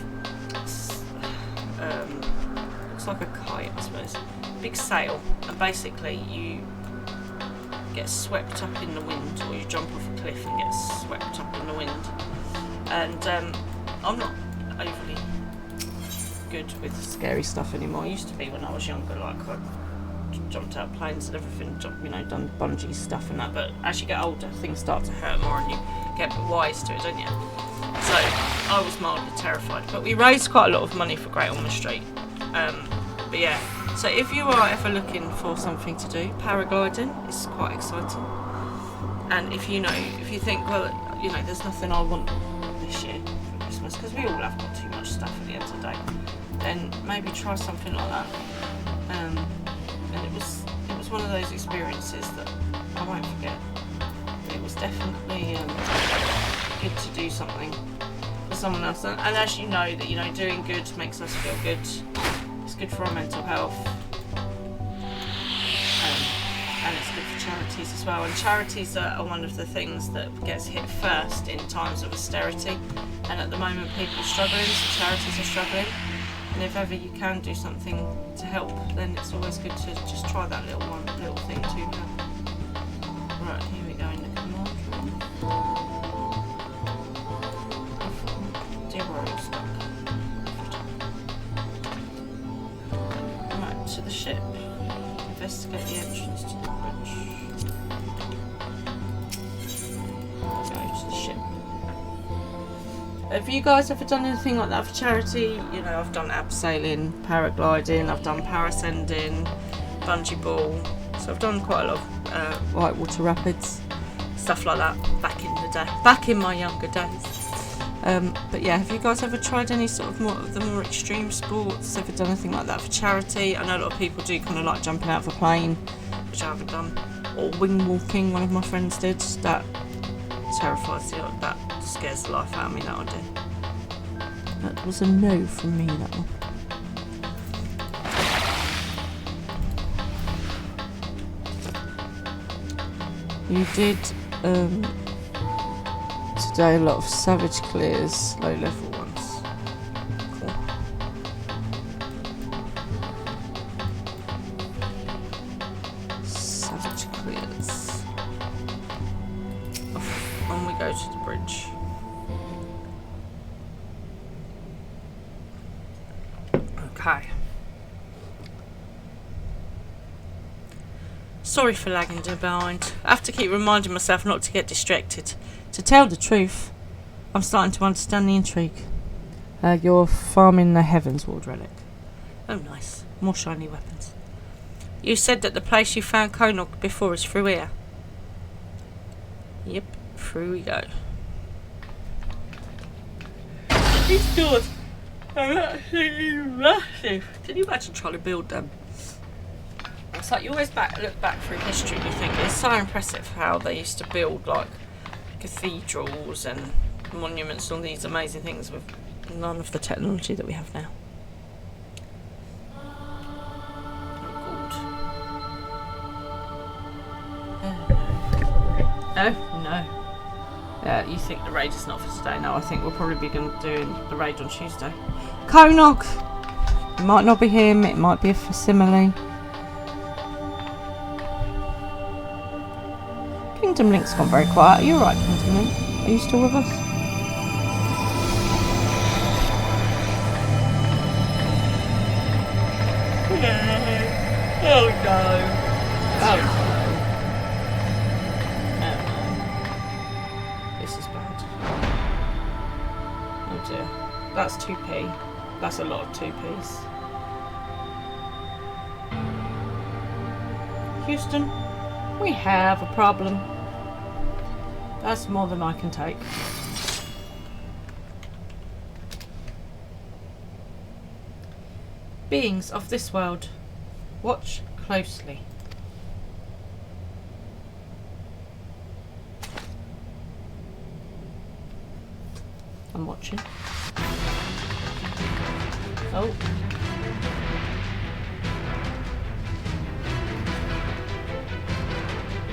looks like a kite, I suppose. Big sail, and basically you get swept up in the wind, or you jump off a cliff and get swept up in the wind. And I'm not overly good with scary stuff anymore. I used to be when I was younger, like I jumped out of planes and everything, done bungee stuff and that, but as you get older things start to hurt more and you get a bit wise to it, don't you? So I was mildly terrified, but we raised quite a lot of money for Great Ormond Street. But yeah, so if you are ever looking for something to do, paragliding is quite exciting. And if you think, well, there's nothing I want this year for Christmas, because we all have got too much stuff at the end of the day, then maybe try something like that. And it was one of those experiences that I won't forget. It was definitely good to do something for someone else, and as you know, that doing good makes us feel good. It's good for our mental health, and it's good for charities as well. And charities are one of the things that gets hit first in times of austerity. And at the moment, people are struggling, so charities are struggling. And if ever you can do something to help, then it's always good to just try that little thing too. Right, here we go in the command room. Dear world stuck. Right, to the ship. Investigate the entrance to the bridge. Go to the ship. Have you guys ever done anything like that for charity? I've done abseiling, paragliding, I've done parascending, bungee ball. So I've done quite a lot of whitewater rapids, stuff like that back in the day, back in my younger days. But yeah, have you guys ever tried any sort of more extreme sports? Ever done anything like that for charity? I know a lot of people do kind of like jumping out of a plane, which I haven't done, or wing walking. One of my friends did. That terrifies you. That scares the life out of me. That I do. That was a no from me. That one. You did today a lot of savage clears, low level ones. Cool. Savage clears. On we go to the bridge. Okay. Sorry for lagging behind. I have to keep reminding myself not to get distracted. To tell the truth, I'm starting to understand the intrigue. You're farming the Heaven's Ward relic. Oh nice. More shiny weapons. You said that the place you found Konog before is through here. Yep, through we go. These doors are absolutely massive. Can you imagine trying to build them? It's like you always look back through history and you think it's so impressive how they used to build like cathedrals and monuments and all these amazing things with none of the technology that we have now. Oh no. You think the raid is not for today? No, I think we'll probably be doing the raid on Tuesday. Konog! It might not be him, it might be a facsimile. Kingdom Link's gone very quiet. Are you alright, Kingdom Link? Are you still with us? Oh no. Oh no. This is bad. Oh dear. That's 2p. That's a lot of 2p's. Houston, we have a problem. That's more than I can take. Beings of this world, watch closely. I'm watching. Oh.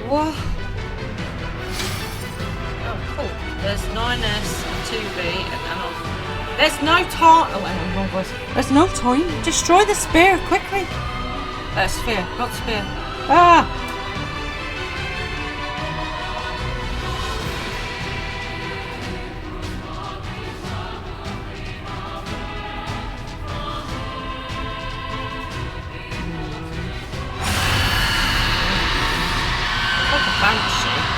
What? Oh, cool. There's 9S, 2B, and Anon. There's no time. Oh, hang on, wrong voice. There's no time. Destroy the spear quickly. Sphere, not spear. Ah! Like a banshee.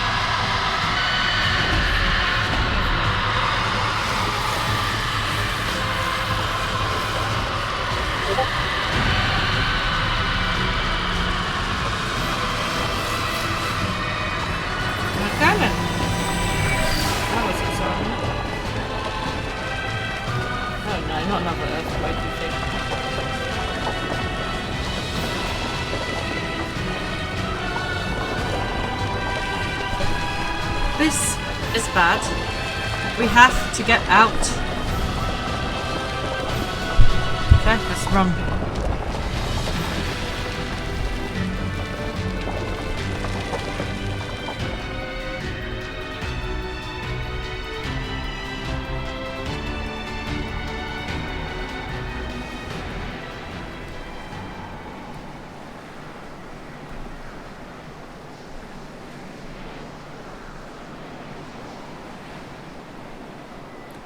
Not another earthquake, you think? This is bad. We have to get out. Okay, let's run.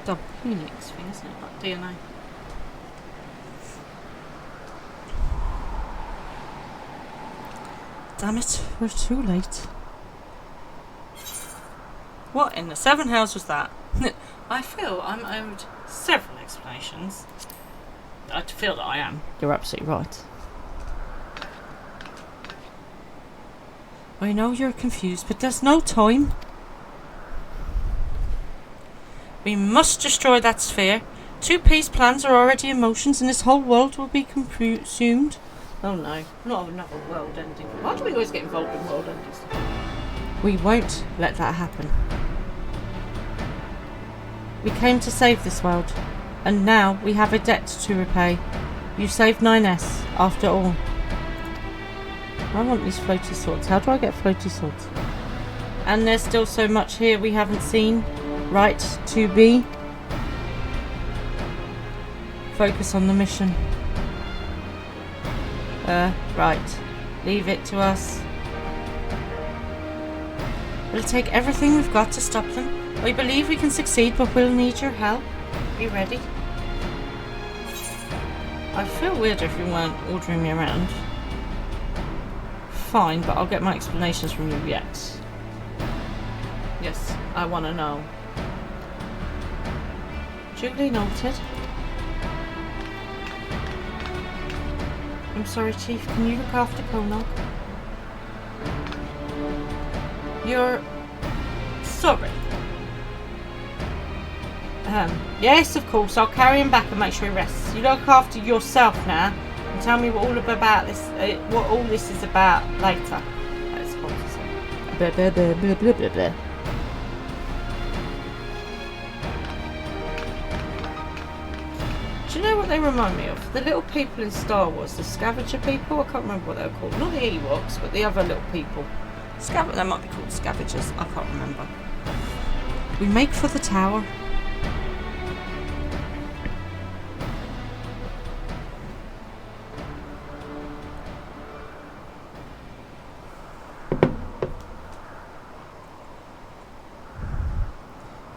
Double Helix thing, isn't it? Like DNA. Damn it, we're too late. What in the seven hells was that? I feel I'm owed several explanations. I feel that I am. You're absolutely right. I know you're confused, but there's no time. We must destroy that sphere. 2P's plans are already in motion and this whole world will be consumed. Oh no, not another world ending. Why do we always get involved in world endings? We won't let that happen. We came to save this world, and now we have a debt to repay. You saved 9S, after all. I want these floaty swords. How do I get floaty swords? And there's still so much here we haven't seen. Right, 2B. Focus on the mission. Right. Leave it to us. We'll take everything we've got to stop them. We believe we can succeed, but we'll need your help. Be ready. I'd feel weird if you weren't ordering me around. Fine, but I'll get my explanations from you yet. Yes, I want to know. Duly noted. I'm sorry, Chief. Can you look after Konog? You're sorry. Yes, of course. I'll carry him back and make sure he rests. You look after yourself now, and tell me what all about this. What all this is about later. That's what to say. Blah blah blah blah blah blah blah. Do you know what they remind me of? The little people in Star Wars, the scavenger people. I can't remember what they were called. Not the Ewoks, but the other little people. They might be called scavengers. I can't remember. We make for the tower.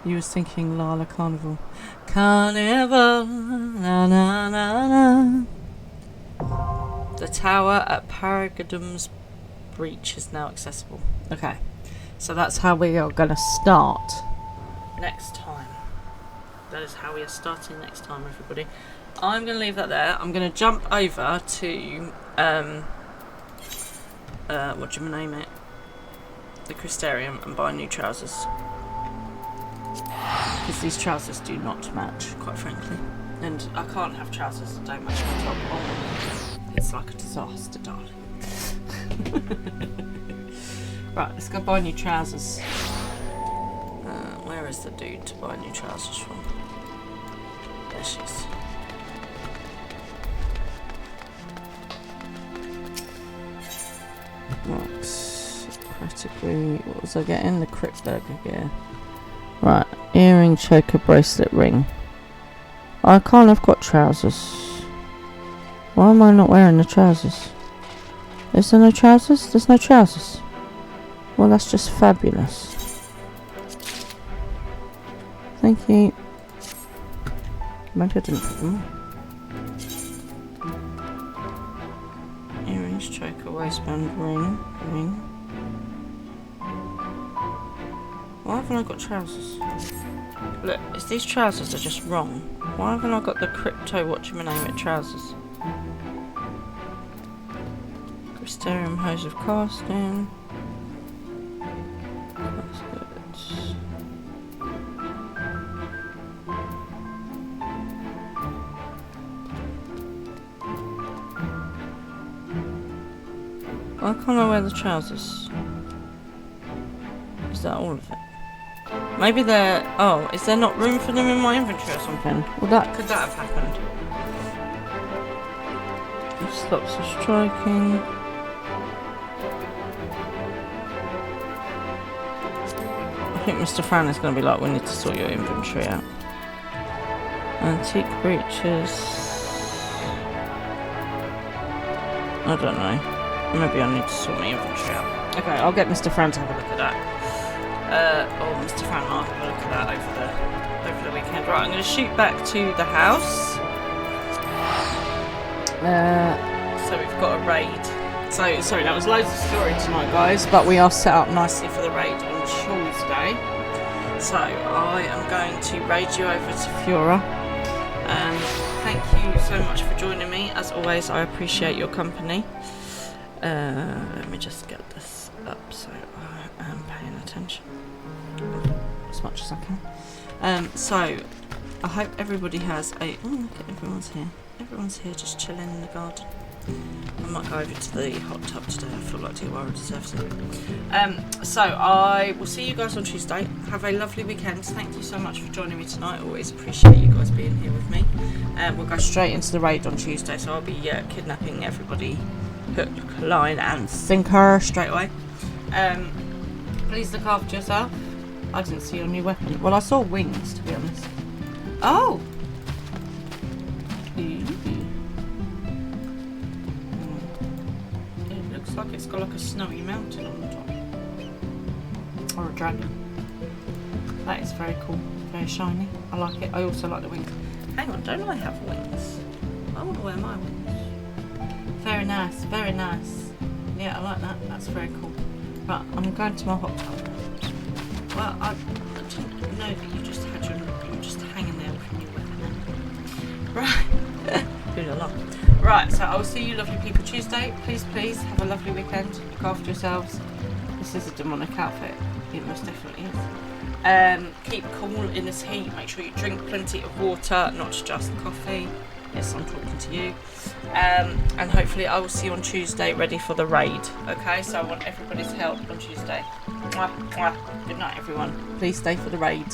You was thinking Lala Carnival. Carnival, na na na na. The tower at Paragadum's Breach is now accessible. Okay, so that's how we are going to start next time. That is how we are starting next time, everybody. I'm going to leave that there. I'm going to jump over to what do you name it? The Crystarium, and buy new trousers. Because these trousers do not match, quite frankly. And I can't have trousers that don't match my top. Oh, it's like a disaster, darling. Right, let's go buy new trousers. Where is the dude to buy new trousers from? There she is. Right, critically, what was I getting? The Crypt Burger gear. Right, earring, choker, bracelet, ring. I can't have got trousers. Why am I not wearing the trousers? Is there no trousers? There's no trousers. Well, that's just fabulous. Thank you. Maybe I didn't put them on. Earrings, choker, waistband, ring. Why haven't I got trousers? Look, it's these trousers are just wrong. Why haven't I got the crypto whatchamaname trousers? Crystarium hose of casting. That's good. Why can't I wear the trousers? Is that all of it? Maybe they're... Oh, is there not room for them in my inventory or something? Well, could that have happened? Stops of striking. I think Mr. Fran is going to be like, we need to sort your inventory out. Antique breeches. I don't know. Maybe I need to sort my inventory out. Okay, I'll get Mr. Fran to have a look at that. Or Mr. Fran might have a look at that over the weekend. Right, I'm going to shoot back to the house. So we've got a raid. So, sorry, that was loads of story tonight, guys, but we are set up nicely for the raid on Tuesday. So, I am going to raid you over to Fiora. Thank you so much for joining me. As always, I appreciate your company. Let me just get this up so I am paying attention as much as I can. So I hope everybody has a... Oh, look at everyone's here. Everyone's here just chilling in the garden. I might go over to the hot tub today. I feel like Tiwara deserves it. So I will see you guys on Tuesday. Have a lovely weekend. Thank you so much for joining me tonight. Always appreciate you guys being here with me. We'll go straight into the raid on Tuesday. So I'll be kidnapping everybody, hook, line and sinker straight away. Please look after yourself. I didn't see your new weapon. Well, I saw wings, to be honest. Oh! It looks like it's got like a snowy mountain on the top. Or a dragon. That is very cool. Very shiny. I like it. I also like the wings. Hang on, don't I have wings? I want to wear my wings. Very nice, very nice. Yeah, I like that. That's very cool. Right, I'm going to my hot tub. Well, I didn't know that you just had you were just hanging there with your weapon. Right. Right, so I will see you lovely people Tuesday. Please have a lovely weekend. Look after yourselves. This is a demonic outfit. It most definitely is. Keep cool in this heat. Make sure you drink plenty of water, not just coffee. Yes, I'm talking to you. And hopefully I will see you on Tuesday ready for the raid. Okay, so I want everybody's help on Tuesday. Mwah, mwah. Good night, everyone. Please stay for the raid.